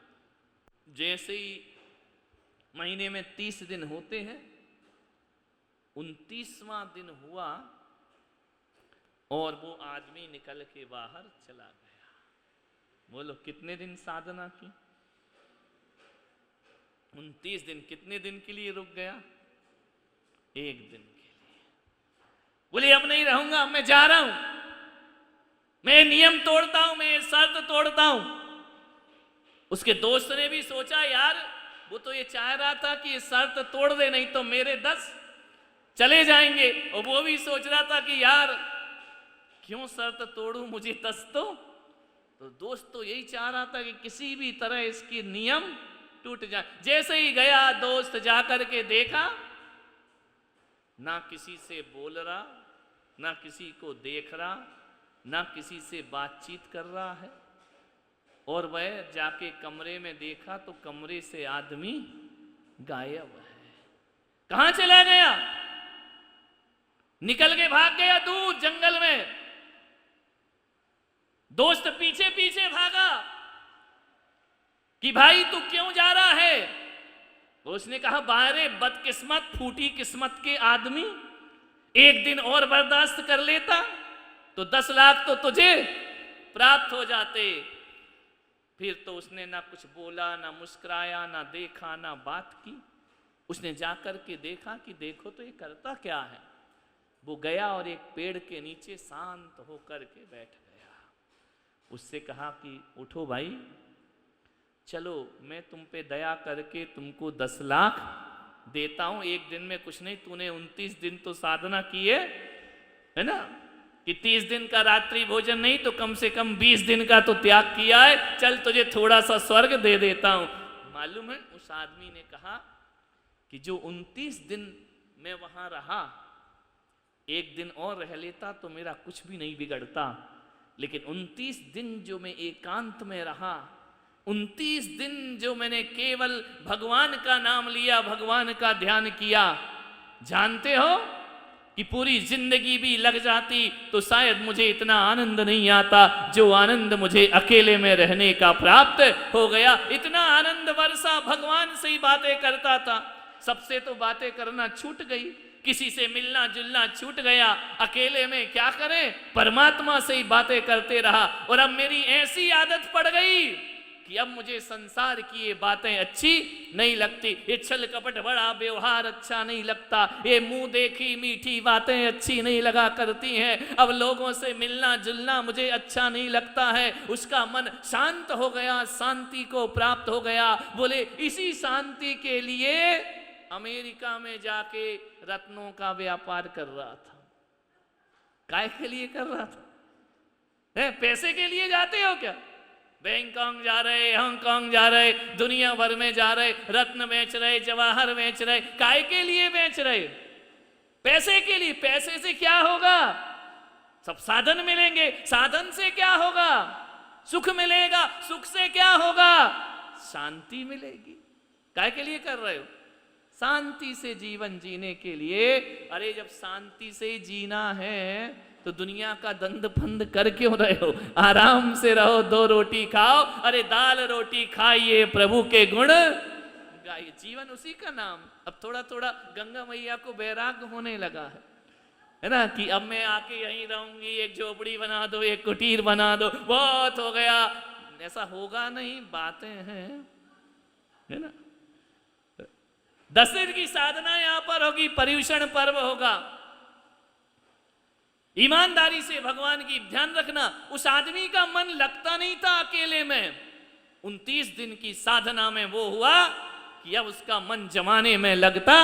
जैसे ही महीने में 30 दिन होते हैं, 29वां दिन हुआ और वो आदमी निकल के बाहर चला गया। बोलो कितने दिन साधना की? 29 दिन। कितने दिन के लिए रुक गया? 1 दिन के लिए। बोले अब नहीं रहूंगा, मैं जा रहा हूं, मैं नियम तोड़ता हूं, मैं शर्त तोड़ता हूं। उसके दोस्त ने भी सोचा यार वो तो ये चाह रहा था कि ये शर्त तोड़ दे, नहीं तो मेरे 10 चले जाएंगे। और वो भी सोच रहा था कि यार क्यों शर्त तोड़ूं, मुझे 10 तो दोस्त तो यही चाह रहा था कि किसी भी तरह इसकी नियम टूट जाए। जैसे ही गया, दोस्त जाकर के देखा, ना किसी से बोल रहा, ना किसी को देख रहा, ना किसी से बातचीत कर रहा है। और वह जाके कमरे में देखा तो कमरे से आदमी गायब है। कहां चला गया? निकल के भाग गया दूर जंगल में। दोस्त पीछे पीछे भागा कि भाई तू क्यों जा रहा है? तो उसने कहा बाहरे बदकिस्मत, फूटी किस्मत के आदमी, 1 दिन और बर्दाश्त कर लेता तो 10 लाख तो तुझे प्राप्त हो जाते। फिर तो उसने ना कुछ बोला, ना मुस्कुराया, ना देखा, ना बात की। उसने जाकर के देखा कि देखो तो ये करता क्या है। वो गया और एक पेड़ के नीचे शांत होकर के बैठ गया। उससे कहा कि उठो भाई, चलो मैं तुम पे दया करके तुमको 10 लाख देता हूं। 1 दिन में कुछ नहीं, तूने 29 दिन तो साधना की है ना, कि 30 दिन का रात्रि भोजन नहीं तो कम से कम 20 दिन का तो त्याग किया है। चल तुझे थोड़ा सा स्वर्ग दे देता हूं। मालूम है, उस आदमी ने कहा कि जो 29 दिन मैं वहां रहा, 1 दिन और रह लेता तो मेरा कुछ भी नहीं बिगड़ता। लेकिन 29 दिन जो मैं एकांत में रहा, 29 दिन जो मैंने केवल भगवान का नाम लिया, भगवान का ध्यान किया, जानते हो कि पूरी जिंदगी भी लग जाती तो शायद मुझे इतना आनंद नहीं आता जो आनंद मुझे अकेले में रहने का प्राप्त हो गया। इतना आनंद वर्षा, भगवान से ही बातें करता था, सबसे तो बातें करना छूट गई, किसी से मिलना जुलना छूट गया। अकेले में क्या करें, परमात्मा से ही बातें करते रहा। और अब मेरी ऐसी आदत पड़ गई कि अब मुझे संसार की ये बातें अच्छी नहीं लगती। ये छल कपट बड़ा व्यवहार अच्छा नहीं लगता, ये मुंह देखी मीठी बातें अच्छी नहीं लगा करती हैं। अब लोगों से मिलना जुलना मुझे अच्छा नहीं लगता है। उसका मन शांत हो गया, शांति को प्राप्त हो गया। बोले इसी शांति के लिए अमेरिका में जाके रत्नों का व्यापार कर रहा था। काय के लिए कर रहा था? पैसे के लिए जाते हो क्या? बैंकॉक जा रहे, हांगकांग जा रहे, दुनिया भर में जा रहे, रत्न बेच रहे, जवाहर बेच रहे, काय के लिए बेच रहे? पैसे के लिए। पैसे से क्या होगा? सब साधन मिलेंगे, साधन से क्या होगा? सुख मिलेगा, सुख से क्या होगा? शांति मिलेगी। काय के लिए कर रहे हो? शांति से जीवन जीने के लिए। अरे जब शांति से जीना है तो दुनिया का दंड फंद कर क्यों रहे हो? आराम से रहो, 2 रोटी खाओ। अरे दाल रोटी खाइए, प्रभु के गुण गाइए। जीवन उसी का नाम। अब थोड़ा थोड़ा गंगा मैया को वैराग्य होने लगा है ना, कि अब मैं आके यहीं रहूंगी, एक झोपड़ी बना दो, एक कुटीर बना दो, बहुत हो गया। ऐसा होगा नहीं, बातें हैं, है ना। 10 दिन की साधना यहां पर होगी, पर्युषण पर्व होगा। ईमानदारी से भगवान की ध्यान रखना। उस आदमी का मन लगता नहीं था अकेले में। 29 दिन की साधना में वो हुआ कि अब उसका मन जमाने में लगता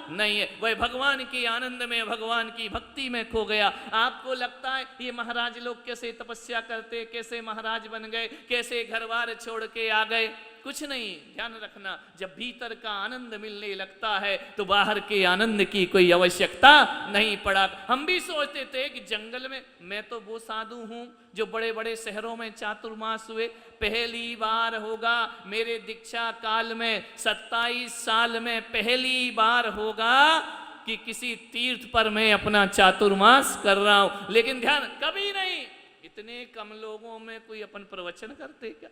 नहीं है। वह भगवान के आनंद में, भगवान की भक्ति में खो गया। आपको लगता है ये महाराज लोग कैसे तपस्या करते, कैसे महाराज बन गए, कैसे घर बार छोड़ के आ गए? कुछ नहीं। ध्यान रखना, जब भीतर का आनंद मिलने लगता है तो बाहर के आनंद की कोई आवश्यकता नहीं पड़ा। हम भी सोचते थे कि जंगल में, मैं तो वो साधु हूं जो बड़े बड़े शहरों में चातुर्मास हुए। पहली बार होगा मेरे दीक्षा काल में, 27 साल में पहली बार होगा कि किसी तीर्थ पर मैं अपना चातुर्मास कर रहा हूं। लेकिन ध्यान, कभी नहीं। इतने कम लोगों में कोई अपन प्रवचन करते क्या?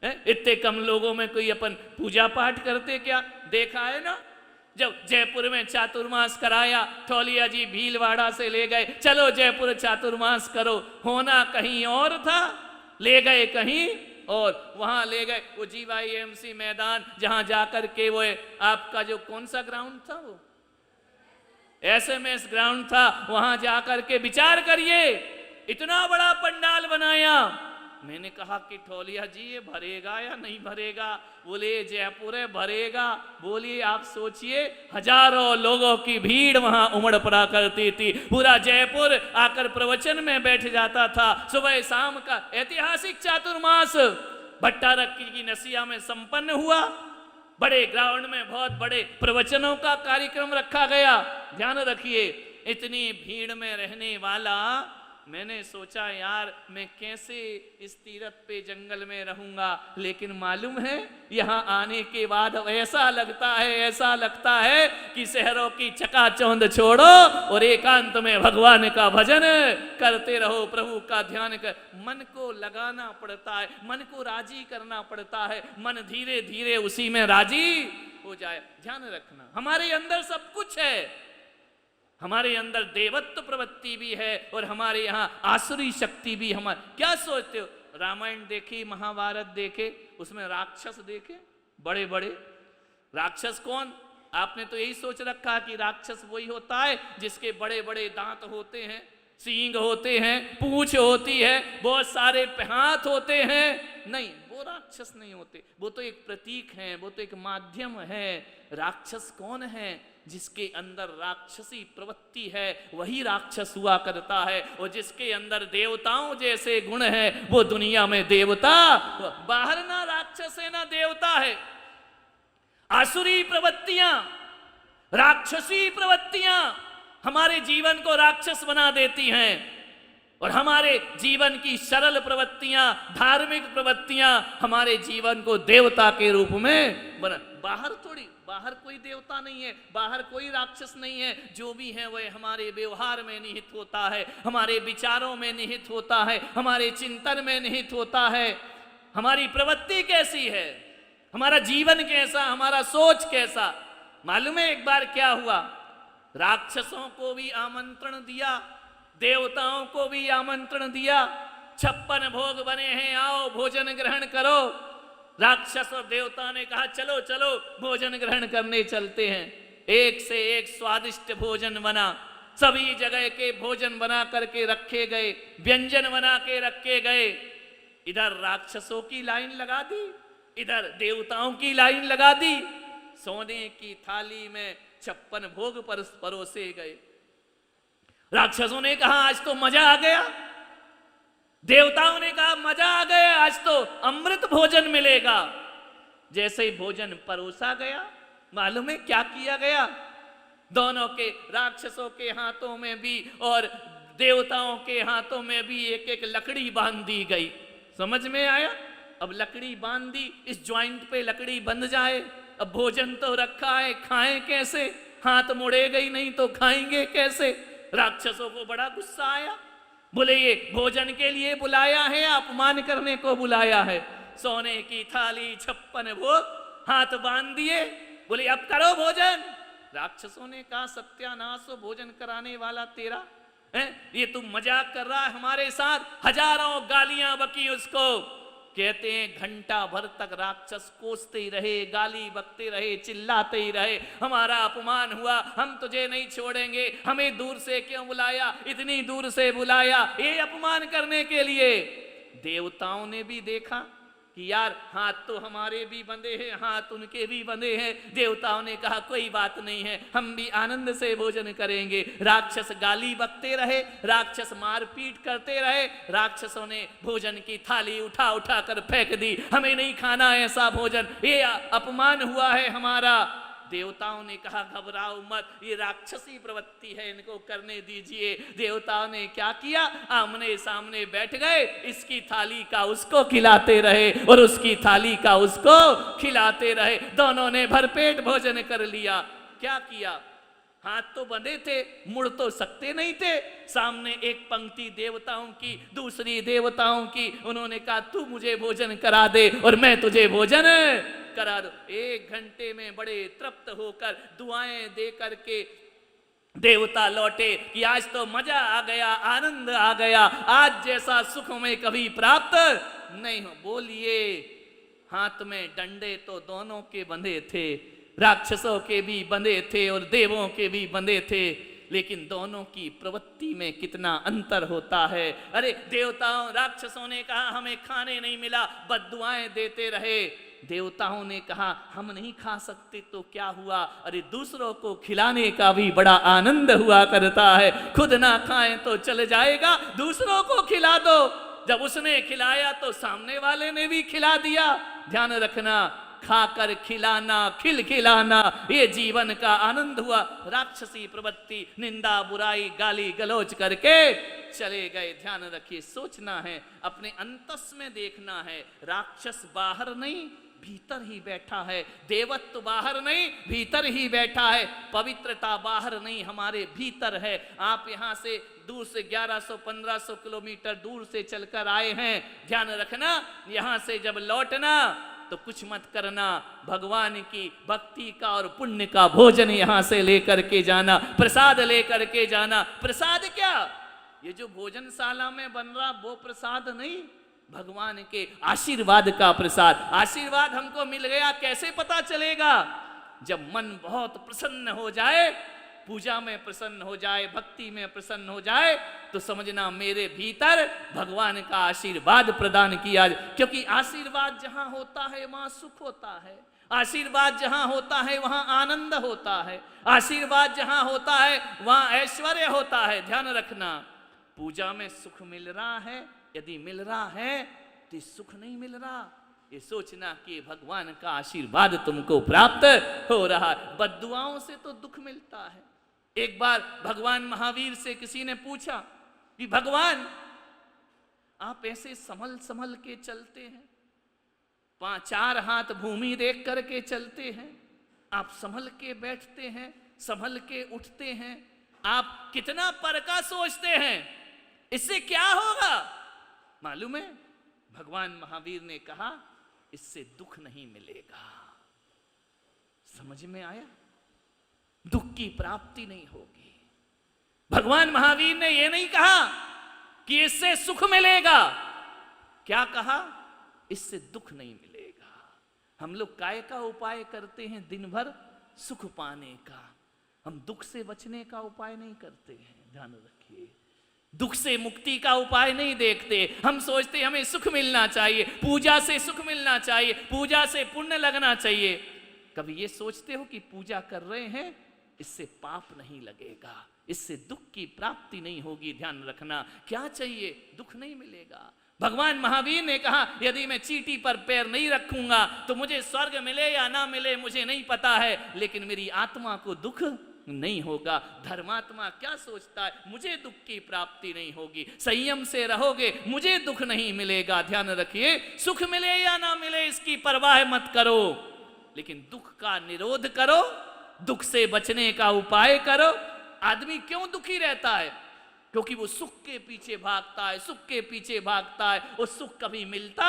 इतने कम लोगों में कोई अपन पूजा पाठ करते क्या? देखा है ना, जब जयपुर में चातुर्मास कराया, ठौलिया जी भीलवाड़ा से ले गए, चलो जयपुर चातुर्मास करो। होना कहीं और था, ले गए कहीं और। वहां ले गए वो GYMC मैदान, जहां जाकर के वो आपका जो कौन सा ग्राउंड था, वो SMS ग्राउंड था। वहां जाकर के विचार करिए, इतना बड़ा पंडाल बनाया। मैंने कहा कि ठौलिया जी ये भरेगा या नहीं भरेगा? बोले जयपुर है, भरेगा। बोलिए आप सोचिए, हजारों लोगों की भीड़ वहां उमड़ पड़ा करती थी। पूरा जयपुर आकर प्रवचन में बैठ जाता था। सुबह शाम का ऐतिहासिक चातुर्मास भट्टारक्की की नसिया में संपन्न हुआ। बड़े ग्राउंड में बहुत बड़े प्रवचनों का कार्यक्रम रखा गया। ध्यान रखिए, इतनी भीड़ में रहने वाला, मैंने सोचा यार मैं कैसे इस तीर्थ पे जंगल में रहूंगा। लेकिन मालूम है, यहाँ आने के बाद ऐसा लगता है कि शहरों की चकाचौंध छोड़ो और एकांत में भगवान का भजन करते रहो, प्रभु का ध्यान कर। मन को लगाना पड़ता है, मन को राजी करना पड़ता है। मन धीरे धीरे उसी में राजी हो जाए। ध्यान रखना, हमारे अंदर सब कुछ है। हमारे अंदर देवत्व प्रवृत्ति भी है और हमारे यहाँ आसुरी शक्ति भी। हमारे क्या सोचते हो? रामायण देखे, महाभारत देखे, उसमें राक्षस देखे, बड़े बड़े राक्षस। कौन? आपने तो यही सोच रखा कि राक्षस वही होता है जिसके बड़े बड़े दांत होते हैं, सींग होते हैं, पूंछ होती है, बहुत सारे हाथ होते हैं। नहीं, वो राक्षस नहीं होते। वो तो एक प्रतीक है, वो तो एक माध्यम है। राक्षस कौन है? जिसके अंदर राक्षसी प्रवृत्ति है वही राक्षस हुआ करता है। और जिसके अंदर देवताओं जैसे गुण है वो दुनिया में देवता। बाहर ना राक्षस है ना देवता है। आसुरी प्रवृत्तियां, राक्षसी प्रवृत्तियां हमारे जीवन को राक्षस बना देती हैं और हमारे जीवन की सरल प्रवृत्तियां, धार्मिक प्रवृत्तियां हमारे जीवन को देवता के रूप में बना। बाहर कोई देवता नहीं है, बाहर कोई राक्षस नहीं है। जो भी है वह हमारे व्यवहार में निहित होता है, हमारे विचारों में निहित होता है, हमारे चिंतन में निहित होता है। हमारी प्रवृत्ति कैसी है, हमारा जीवन कैसा, हमारा सोच कैसा। मालूम है एक बार क्या हुआ? राक्षसों को भी आमंत्रण दिया, देवताओं को भी आमंत्रण दिया। 56 भोग बने हैं, आओ भोजन ग्रहण करो। राक्षस और देवता ने कहा चलो चलो भोजन ग्रहण करने चलते हैं। एक से एक स्वादिष्ट भोजन बना, सभी जगह के भोजन बना करके रखे गए, व्यंजन बना के रखे गए। इधर राक्षसों की लाइन लगा दी, इधर देवताओं की लाइन लगा दी। सोने की थाली में 56 भोग परोसे गए। राक्षसों ने कहा आज तो मजा आ गया, देवताओं ने कहा मजा आ गया, आज तो अमृत भोजन मिलेगा। जैसे ही भोजन परोसा गया, मालूम है क्या किया गया? दोनों के, राक्षसों के हाथों में भी और देवताओं के हाथों में भी एक एक लकड़ी बांध दी गई। समझ में आया? अब लकड़ी बांध दी, इस ज्वाइंट पे लकड़ी बंध जाए। अब भोजन तो रखा है, खाएं कैसे? हाथ मुड़ेगा ही नहीं तो खाएंगे कैसे? राक्षसों को बड़ा गुस्सा आया, बोले ये भोजन के लिए बुलाया है, अपमान करने को बुलाया है। सोने की थाली 56 भोग, हाथ बांध दिए, बोले अब करो भोजन। राक्षसों ने कहा सत्यानाश हो, भोजन कराने वाला तेरा है, ये तू मजाक कर रहा है हमारे साथ। हजारों गालियां बकी उसको। कहते हैं घंटा भर तक राक्षस कोसते ही रहे, गाली बकते रहे, चिल्लाते ही रहे, हमारा अपमान हुआ, हम तुझे नहीं छोड़ेंगे, हमें दूर से क्यों बुलाया, इतनी दूर से बुलाया, ये अपमान करने के लिए। देवताओं ने भी देखा कि यार हाथ तो हमारे भी बंधे हैं, हाथ उनके भी बंधे हैं। देवताओं ने कहा कोई बात नहीं है, हम भी आनंद से भोजन करेंगे। राक्षस गाली बकते रहे, राक्षस मारपीट करते रहे। राक्षसों ने भोजन की थाली उठा उठा कर फेंक दी, हमें नहीं खाना ऐसा भोजन, ये अपमान हुआ है हमारा। देवताओं ने कहा घबराओ मत, ये राक्षसी प्रवृत्ति है, इनको करने दीजिए। देवताओं ने क्या किया? आमने सामने बैठ गए, इसकी थाली का उसको खिलाते रहे और उसकी थाली का उसको खिलाते रहे। दोनों ने भरपेट भोजन कर लिया। क्या किया? हाथ तो बंधे थे, मुड़ तो सकते नहीं थे। सामने एक पंक्ति देवताओं की, दूसरी देवताओं की। उन्होंने कहा तू मुझे भोजन करा दे और मैं तुझे भोजन करा दो। 1 घंटे में बड़े तृप्त होकर दुआएं दे करके देवता लौटे कि आज तो मजा आ गया, आनंद आ गया, आज जैसा सुख में कभी प्राप्त नहीं हो। बोलिए, हाथ में डंडे तो दोनों के बंधे थे, राक्षसों के भी बंधे थे और देवों के भी बंधे थे, लेकिन दोनों की प्रवृत्ति में कितना अंतर होता है। अरे देवताओं, राक्षसों ने कहा हमें खाने नहीं मिला, बद्दुआएं देते रहे। देवताओं ने कहा हम नहीं खा सकते तो क्या हुआ, अरे दूसरों को खिलाने का भी बड़ा आनंद हुआ करता है। खुद ना खाएं तो चल जाएगा, दूसरों को खिला दो। जब उसने खिलाया तो सामने वाले ने भी खिला दिया। ध्यान रखना, खाकर खिलाना, खिलाना, ये जीवन का आनंद हुआ। राक्षसी प्रवृत्ति, निंदा, बुराई, गाली गलौज करके चले गए। ध्यान रखिए, सोचना है, अपने अंतस में देखना है। राक्षस बाहर नहीं, भीतर ही बैठा है। देवत्व बाहर नहीं, भीतर ही बैठा है। पवित्रता बाहर नहीं, हमारे भीतर है। आप यहाँ से दूर से 1100-1500 किलोमीटर दूर से चलकर आए हैं। ध्यान रखना, यहाँ से जब लौटना तो कुछ मत करना, भगवान की भक्ति का और पुण्य का भोजन यहाँ से लेकर के जाना, प्रसाद लेकर के जाना। प्रसाद क्या? ये जो भोजनशाला में बन रहा वो प्रसाद नहीं, भगवान के आशीर्वाद का प्रसाद। आशीर्वाद हमको मिल गया कैसे पता चलेगा? जब मन बहुत प्रसन्न हो जाए, पूजा में प्रसन्न हो जाए, भक्ति में प्रसन्न हो जाए, तो समझना मेरे भीतर भगवान का आशीर्वाद प्रदान किया। क्योंकि आशीर्वाद जहां होता है वहां सुख होता है, आशीर्वाद जहां होता है वहां आनंद होता है, आशीर्वाद जहां होता है वहां ऐश्वर्य होता है। ध्यान रखना, पूजा में सुख मिल रहा है, यदि मिल रहा है तो सुख नहीं मिल रहा, ये सोचना कि भगवान का आशीर्वाद तुमको प्राप्त हो रहा है। बद्दुआओं से तो दुख मिलता है। एक बार भगवान महावीर से किसी ने पूछा कि भगवान आप ऐसे संभल संभल के चलते हैं, 4 हाथ भूमि देख करके चलते हैं, आप संभल के बैठते हैं, संभल के उठते हैं, आप कितना पर का सोचते हैं, इससे क्या होगा? मालूम है, भगवान महावीर ने कहा इससे दुख नहीं मिलेगा। समझ में आया? दुख की प्राप्ति नहीं होगी। भगवान महावीर ने यह नहीं कहा कि इससे सुख मिलेगा, क्या कहा? इससे दुख नहीं मिलेगा। हम लोग काय का उपाय करते हैं दिन भर सुख पाने का, हम दुख से बचने का उपाय नहीं करते हैं। ध्यान रखिए, दुख से मुक्ति का उपाय नहीं देखते। हम सोचते हमें सुख मिलना चाहिए, पूजा से सुख मिलना चाहिए, पूजा से पुण्य लगना चाहिए। कभी ये सोचते हो कि पूजा कर रहे हैं इससे पाप नहीं लगेगा, इससे दुख की प्राप्ति नहीं होगी? ध्यान रखना, क्या चाहिए? दुख नहीं मिलेगा। भगवान महावीर ने कहा यदि मैं चींटी पर पैर नहीं रखूंगा तो मुझे स्वर्ग मिले या ना मिले मुझे नहीं पता है, लेकिन मेरी आत्मा को दुख नहीं होगा। धर्मात्मा क्या सोचता है? मुझे दुख की प्राप्ति नहीं होगी। संयम से रहोगे मुझे दुख नहीं मिलेगा। ध्यान रखिए, सुख मिले या ना मिले इसकी परवाह मत करो, लेकिन दुख का निरोध करो, दुख से बचने का उपाय करो। आदमी क्यों दुखी रहता है? क्योंकि वो सुख के पीछे भागता है, सुख के पीछे भागता है, वो सुख कभी मिलता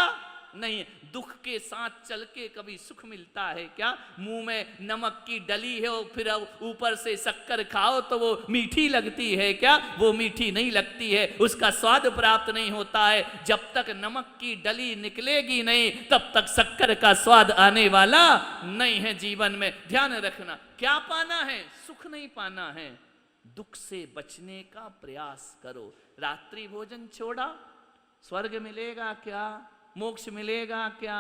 नहीं है। दुख के साथ चल के कभी सुख मिलता है क्या? मुंह में नमक की डली है और फिर ऊपर से शक्कर खाओ तो वो मीठी लगती है क्या? वो मीठी नहीं लगती है, उसका स्वाद प्राप्त नहीं होता है। जब तक नमक की डली निकलेगी नहीं तब तक शक्कर का स्वाद आने वाला नहीं है जीवन में। ध्यान रखना, क्या पाना है? सुख नहीं पाना है, दुख से बचने का प्रयास करो। रात्रि भोजन छोड़ा, स्वर्ग मिलेगा क्या? मोक्ष मिलेगा क्या?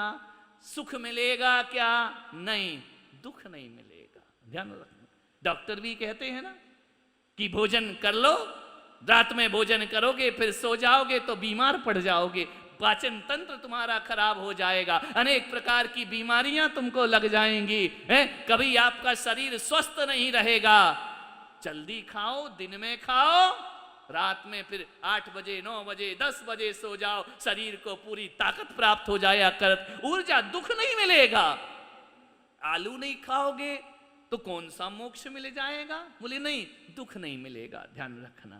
सुख मिलेगा क्या? नहीं, दुख नहीं मिलेगा। ध्यान रखना, डॉक्टर भी कहते हैं ना कि भोजन कर लो, रात में भोजन करोगे फिर सो जाओगे तो बीमार पड़ जाओगे, पाचन तंत्र तुम्हारा खराब हो जाएगा, अनेक प्रकार की बीमारियां तुमको लग जाएंगी, कभी आपका शरीर स्वस्थ नहीं रहेगा। जल्दी खाओ, दिन में खाओ, रात में फिर 8 बजे 9 बजे 10 बजे सो जाओ, शरीर को पूरी ताकत प्राप्त हो जाया कर, ऊर्जा। दुख नहीं मिलेगा। आलू नहीं खाओगे तो कौन सा मोक्ष मिल जाएगा? बोले नहीं, दुख नहीं मिलेगा। ध्यान रखना,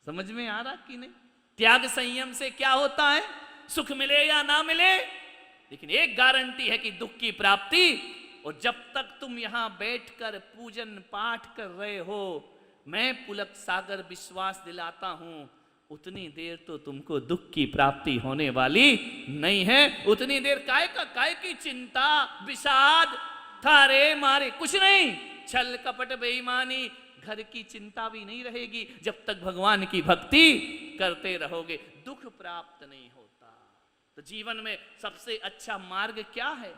समझ में आ रहा कि नहीं? त्याग संयम से क्या होता है? सुख मिले या ना मिले, लेकिन एक गारंटी है कि दुख की प्राप्ति। और जब तक तुम यहां बैठकर पूजन पाठ कर रहे हो, मैं पुलक सागर विश्वास दिलाता हूं, उतनी देर तो तुमको दुख की प्राप्ति होने वाली नहीं है। उतनी देर काय की चिंता, विषाद, थारे मारे कुछ नहीं, छल कपट बेईमानी, घर की चिंता भी नहीं रहेगी। जब तक भगवान की भक्ति करते रहोगे दुख प्राप्त नहीं होता। तो जीवन में सबसे अच्छा मार्ग क्या है?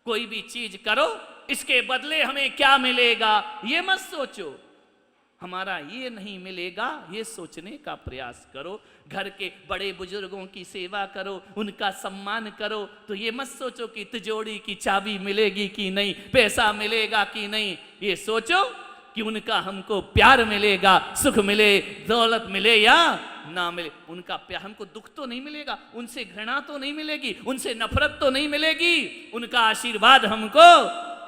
कोई भी चीज करो, इसके बदले हमें क्या मिलेगा ये मत सोचो, हमारा ये नहीं मिलेगा ये सोचने का प्रयास करो। घर के बड़े बुजुर्गों की सेवा करो, उनका सम्मान करो, तो ये मत सोचो कि तिजोरी की चाबी मिलेगी कि नहीं, पैसा मिलेगा कि नहीं। ये सोचो कि उनका हमको प्यार मिलेगा, सुख मिले, दौलत मिले या ना मिले, उनका प्यार हमको दुख तो नहीं मिलेगा, उनसे घृणा तो नहीं मिलेगी, उनसे नफरत तो नहीं मिलेगी, उनका आशीर्वाद हमको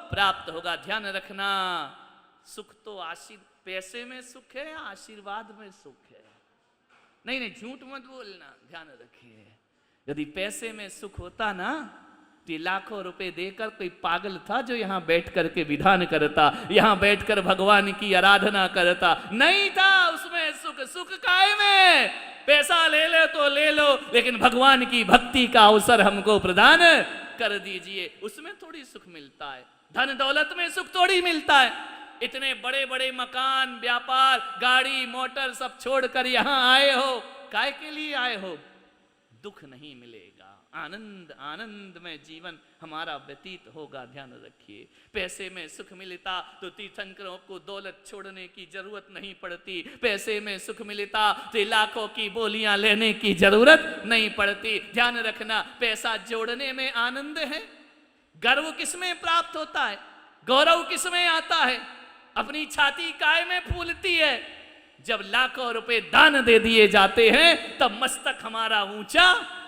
प्राप्त होगा। ध्यान रखना, सुख तो पैसे में सुख है या आशीर्वाद में सुख है? नहीं नहीं, झूठ मत बोलना, ध्यान रखिए। यदि पैसे में सुख होता ना तो ये लाखों रुपए देकर कोई पागल था जो यहाँ बैठ कर के विधान करता, यहाँ बैठकर भगवान की आराधना करता? नहीं था उसमें सुख। सुख काय में? पैसा ले लो तो ले लो, लेकिन भगवान की भक्ति का अवसर हमको प्रदान कर दीजिए, उसमें थोड़ी सुख मिलता है। धन दौलत में सुख थोड़ी मिलता है। इतने बड़े बड़े मकान, व्यापार, गाड़ी, मोटर सब छोड़कर यहाँ आए हो, काय के लिए आए हो? दुख नहीं मिलेगा, आनंद आनंद में जीवन हमारा व्यतीत होगा। ध्यान रखिए, पैसे में सुख मिलता तो तीर्थंकरों को दौलत छोड़ने की जरूरत नहीं पड़ती, पैसे में सुख मिलता तो लाखों की बोलियां लेने की जरूरत नहीं पड़ती। ध्यान रखना, पैसा जोड़ने में आनंद है, गर्व किसमें प्राप्त होता है, गौरव किसमें आता है? अपनी छाती काय में फूलती है? जब लाखों रुपए दान दे दिए जाते हैं तब मस्तक हमारा ऊंचा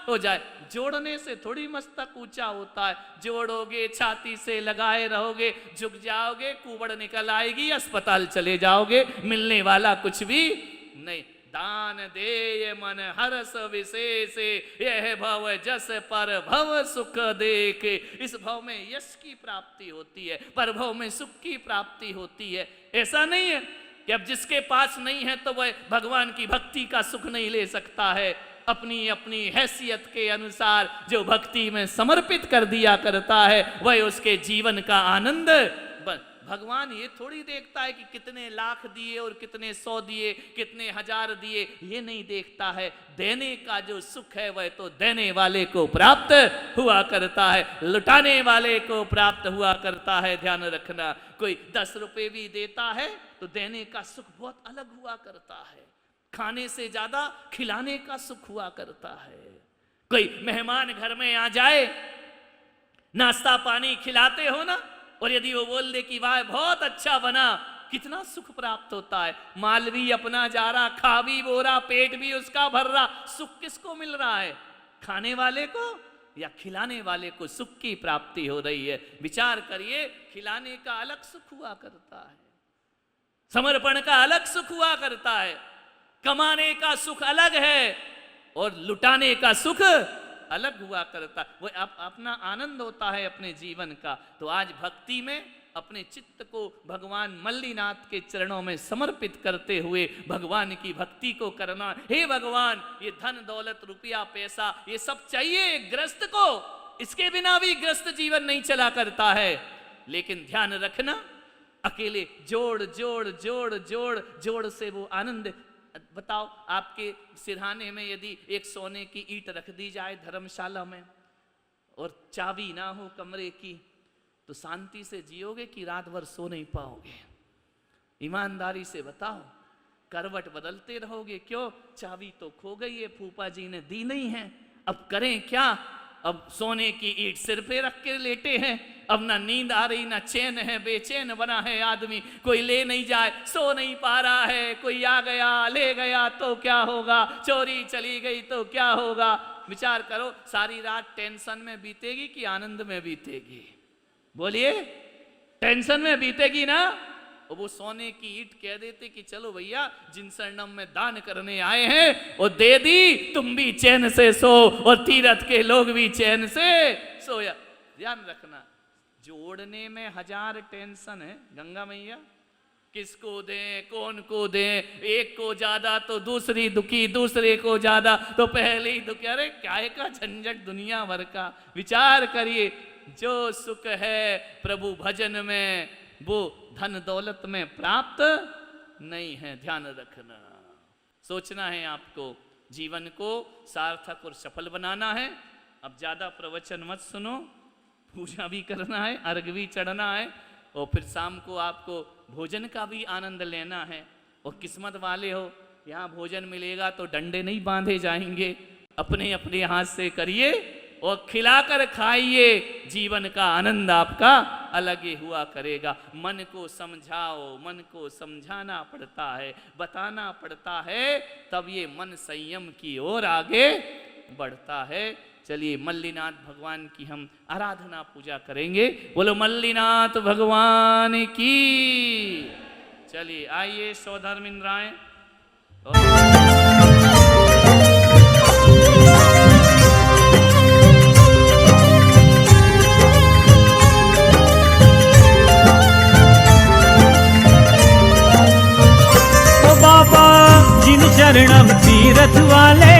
हो जाए। जोड़ने से थोड़ी मस्तक ऊंचा होता है। जोड़ोगे, छाती से लगाए रहोगे, झुक जाओगे, कुबड़ निकल आएगी, अस्पताल चले जाओगे, मिलने वाला कुछ भी नहीं। दान दे ये मन हर्ष विशेष, यह भव जस पर भव सुख देखे। इस भव में यश की प्राप्ति होती है, पर भव में सुख की प्राप्ति होती है। ऐसा नहीं है कि अब जिसके पास नहीं है तो वह भगवान की भक्ति का सुख नहीं ले सकता है। अपनी अपनी हैसियत के अनुसार जो भक्ति में समर्पित कर दिया करता है वह उसके जीवन का आनंद भगवान ये थोड़ी देखता है कि कितने लाख दिए और कितने 100 दिए, कितने हजार दिए, ये नहीं देखता है। देने का जो सुख है वह तो देने वाले को प्राप्त हुआ करता है, लुटाने वाले को प्राप्त हुआ करता है। ध्यान रखना, कोई 10 रुपए भी देता है तो देने का सुख बहुत अलग हुआ करता है, खाने से ज्यादा खिलाने का सुख हुआ करता है। कोई मेहमान घर में आ जाए, नाश्ता पानी खिलाते हो ना, और यदि वो बोल दे कि वाह बहुत अच्छा बना, कितना सुख प्राप्त होता है। माल भी अपना जा रहा, खा भी बोरा, पेट भी उसका भर रहा, सुख किसको मिल रहा है? खाने वाले को या खिलाने वाले को सुख की प्राप्ति हो रही है। विचार करिए, खिलाने का अलग सुख हुआ करता है, समर्पण का अलग सुख हुआ करता है, कमाने का सुख अलग है और लुटाने का सुख अलग हुआ करता है। वो अपना आनंद होता है अपने जीवन का। तो आज भक्ति में अपने चित्त को भगवान मल्लीनाथ के चरणों में समर्पित करते हुए भगवान की भक्ति को करना। हे भगवान, ये धन दौलत रुपया पैसा ये सब चाहिए ग्रस्त को, इसके बिना भी ग्रस्त जीवन नहीं चला करता है। लेकिन ध्यान रखना, अकेले जोड़ जोड़ जोड़ जोड़ जोड़ से वो आनंद। बताओ, आपके सिरहाने में यदि एक सोने की ईंट रख दी जाए धर्मशाला में और चाबी ना हो कमरे की, तो शांति से जियोगे कि रात भर सो नहीं पाओगे? ईमानदारी से बताओ, करवट बदलते रहोगे। क्यों? चाबी तो खो गई है, फूफा जी ने दी नहीं है, अब करें क्या? अब सोने की ईंट सिर पे रख के लेटे हैं, अब ना नींद आ रही ना चैन है, बेचैन बना है आदमी। कोई ले नहीं जाए, सो नहीं पा रहा है, कोई आ गया ले गया तो क्या होगा, चोरी चली गई तो क्या होगा? विचार करो, सारी रात टेंशन में बीतेगी कि आनंद में बीतेगी? बोलिए, टेंशन में बीतेगी ना। और वो सोने की ईंट कह देते कि चलो भैया, जिन शरणम में दान करने आए हैं वो दे दी, तुम भी चैन से सो और तीर्थ के लोग भी चैन से सोया। ध्यान रखना, जोड़ने में 1000 टेंशन है। गंगा मैया किसको दें, कौन को दें, एक को ज्यादा तो दूसरी दुखी, दूसरे को ज्यादा तो पहले ही दुखी। अरे क्या का झंझट दुनिया भर का। विचार करिए, जो सुख है प्रभु भजन में वो धन दौलत में प्राप्त नहीं है। ध्यान रखना, सोचना है आपको, जीवन को सार्थक और सफल बनाना है। अब ज्यादा प्रवचन मत सुनो, पूजा भी करना है, अर्घ भी चढ़ना है, और फिर शाम को आपको भोजन का भी आनंद लेना है। और किस्मत वाले हो, यहाँ भोजन मिलेगा तो डंडे नहीं बांधे जाएंगे, अपने अपने हाथ से करिए और खिलाकर खाइए। जीवन का आनंद आपका अलग ही हुआ करेगा। मन को समझाओ, मन को समझाना पड़ता है, बताना पड़ता है, तब ये मन संयम की ओर आगे बढ़ता है। चलिए, मल्लीनाथ भगवान की हम आराधना पूजा करेंगे। बोलो मल्लीनाथ भगवान की। चलिए आइए सौधर्मिंद्राएं। जिन शरणम तीरथ वाले,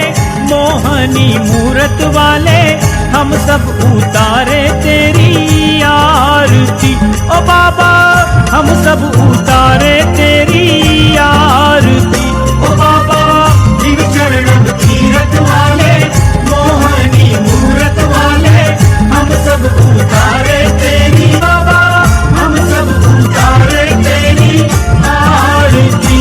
मोहनी मूरत वाले, हम सब उतारे तेरी आरती। ओ बाबा, हम सब उतारे तेरी आरती। ओ बाबा, जिन शरणम तीरथ वाले, मोहनी मूरत वाले, हम सब उतारे तेरी। बाबा, हम सब उतारे तेरी आरती।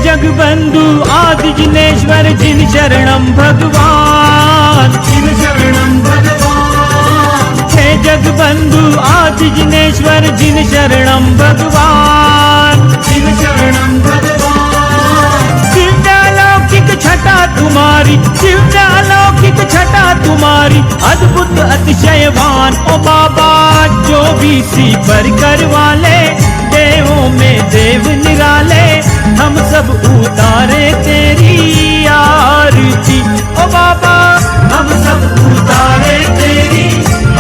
जगबंधु आदि जिनेश्वर, जिन शरणम भगवान, जिन शरणम भगवान। हे जगबंधु आदि जिनेश्वर, जिन शरणम भगवान, जिन शरणम भगवान। शिवलौकिक छटा तुम्हारी, शिवलौकिक छटा तुम्हारी, अद्भुत अतिशयवान। ओ बाबा, जो भी सी पर करवाले, देवों में देव निराले, हम सब उतारे तेरी आरती। ओ बाबा, हम सब उतारे तेरी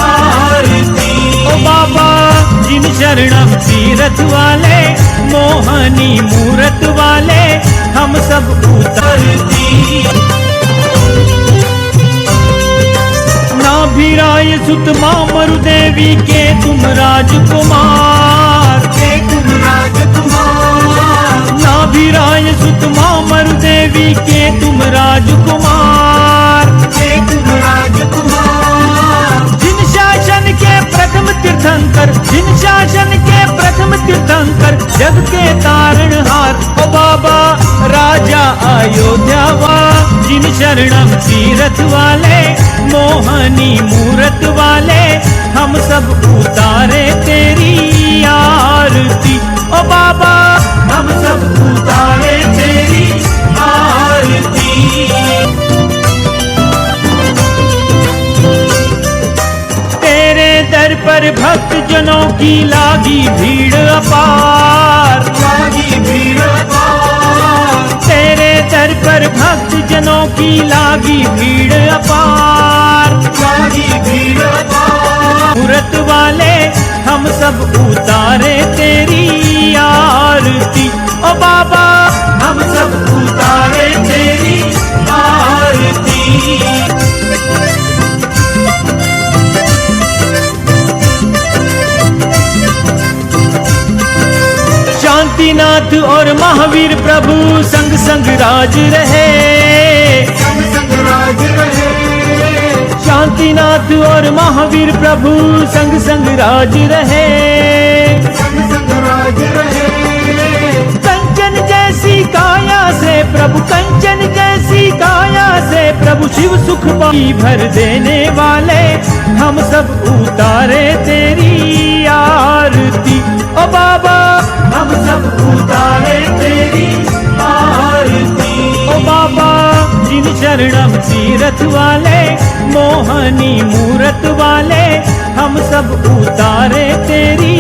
आरती। ओ बाबा, जिन शरण शरणम तीरथ वाले, मोहनी मूरत वाले, हम सब उतरती। नाभिराय सुत मामरु देवी के तुम राजकुमार, के तुम राजकुमार। नाभिराय सुत मामरु देवी के तुम राजकुमार, के तुम राजकुमार। जिन शासन के प्रथम तीर्थंकर, जिन शासन के प्रथम तीर्थंकर, जग के तारणहार ओ बाबा राजा अयोध्या वा। जिन शरणम तीरथ वाले, मोहनी मूरत वाले, हम सब उतारे तेरी आरती ओ बाबा, हम सब उतारे तेरी आरती। तेरे दर पर भक्त जनों की लागी भीड़ अपार, लागी भीड़ अपार। तेरे दर पर भक्त जनों की लागी भीड़ अपार, लागी भीड़ अपार। मूरत वाले हम सब उतारे तेरी आरती ओ बाबा, हम सब उतारे तेरी आरती। शांतिनाथ और महावीर प्रभु संग संग राज रहे, संग संग राज रहे। शांतिनाथ और महावीर प्रभु संग संग राज रहे, संग संग राज रहे। कंचन जैसी काया से प्रभु, कंचन जैसी काया से प्रभु, शिव सुख पाई भर देने वाले, हम सब उतारे तेरी आरती ओ बाबा, हम सब उतारे तेरी आरती ओ बाबा। जिन शरणम तीरथ वाले, मोहनी मूरत वाले, हम सब उतारे तेरी।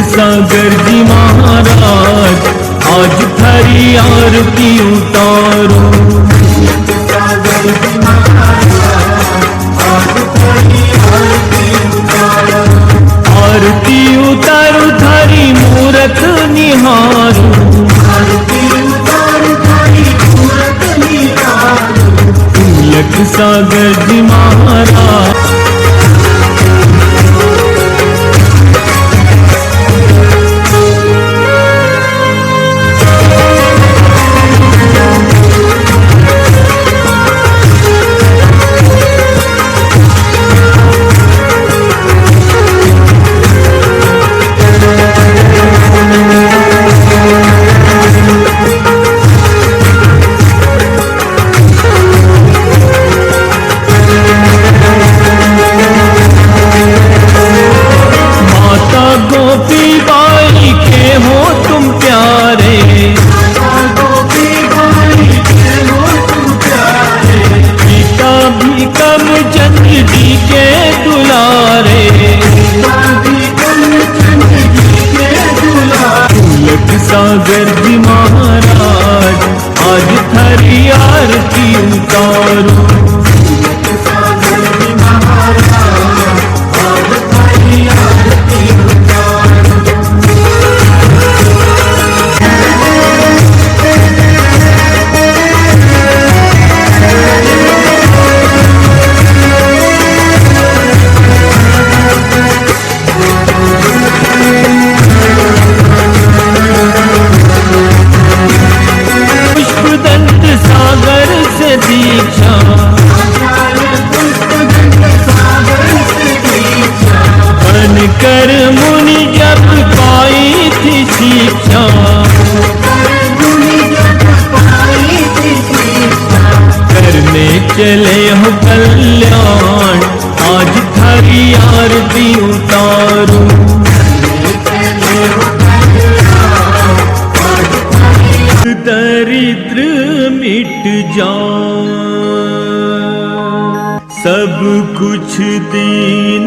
सागर जी महाराज आज थारी आरती उतारो, सागर जी महाराज आज थारी आरती उतारो। आरती उतारो थारी मूरत निहारो, आरती उतारो थारी मूरत निहारो। लख सागर जी महाराज सागर जी महाराज आज थारी आरती उतारो, सागर जी महाराज आज थारी आरती उतारो। पुष्पदंत सागर से दीक्षा, बन कर मुनि जब पाई थी शिक्षा, करने चले हो कल्याण आज थारी आरती उतारो, दरिद्र मिट जाए। सब कुछ दीन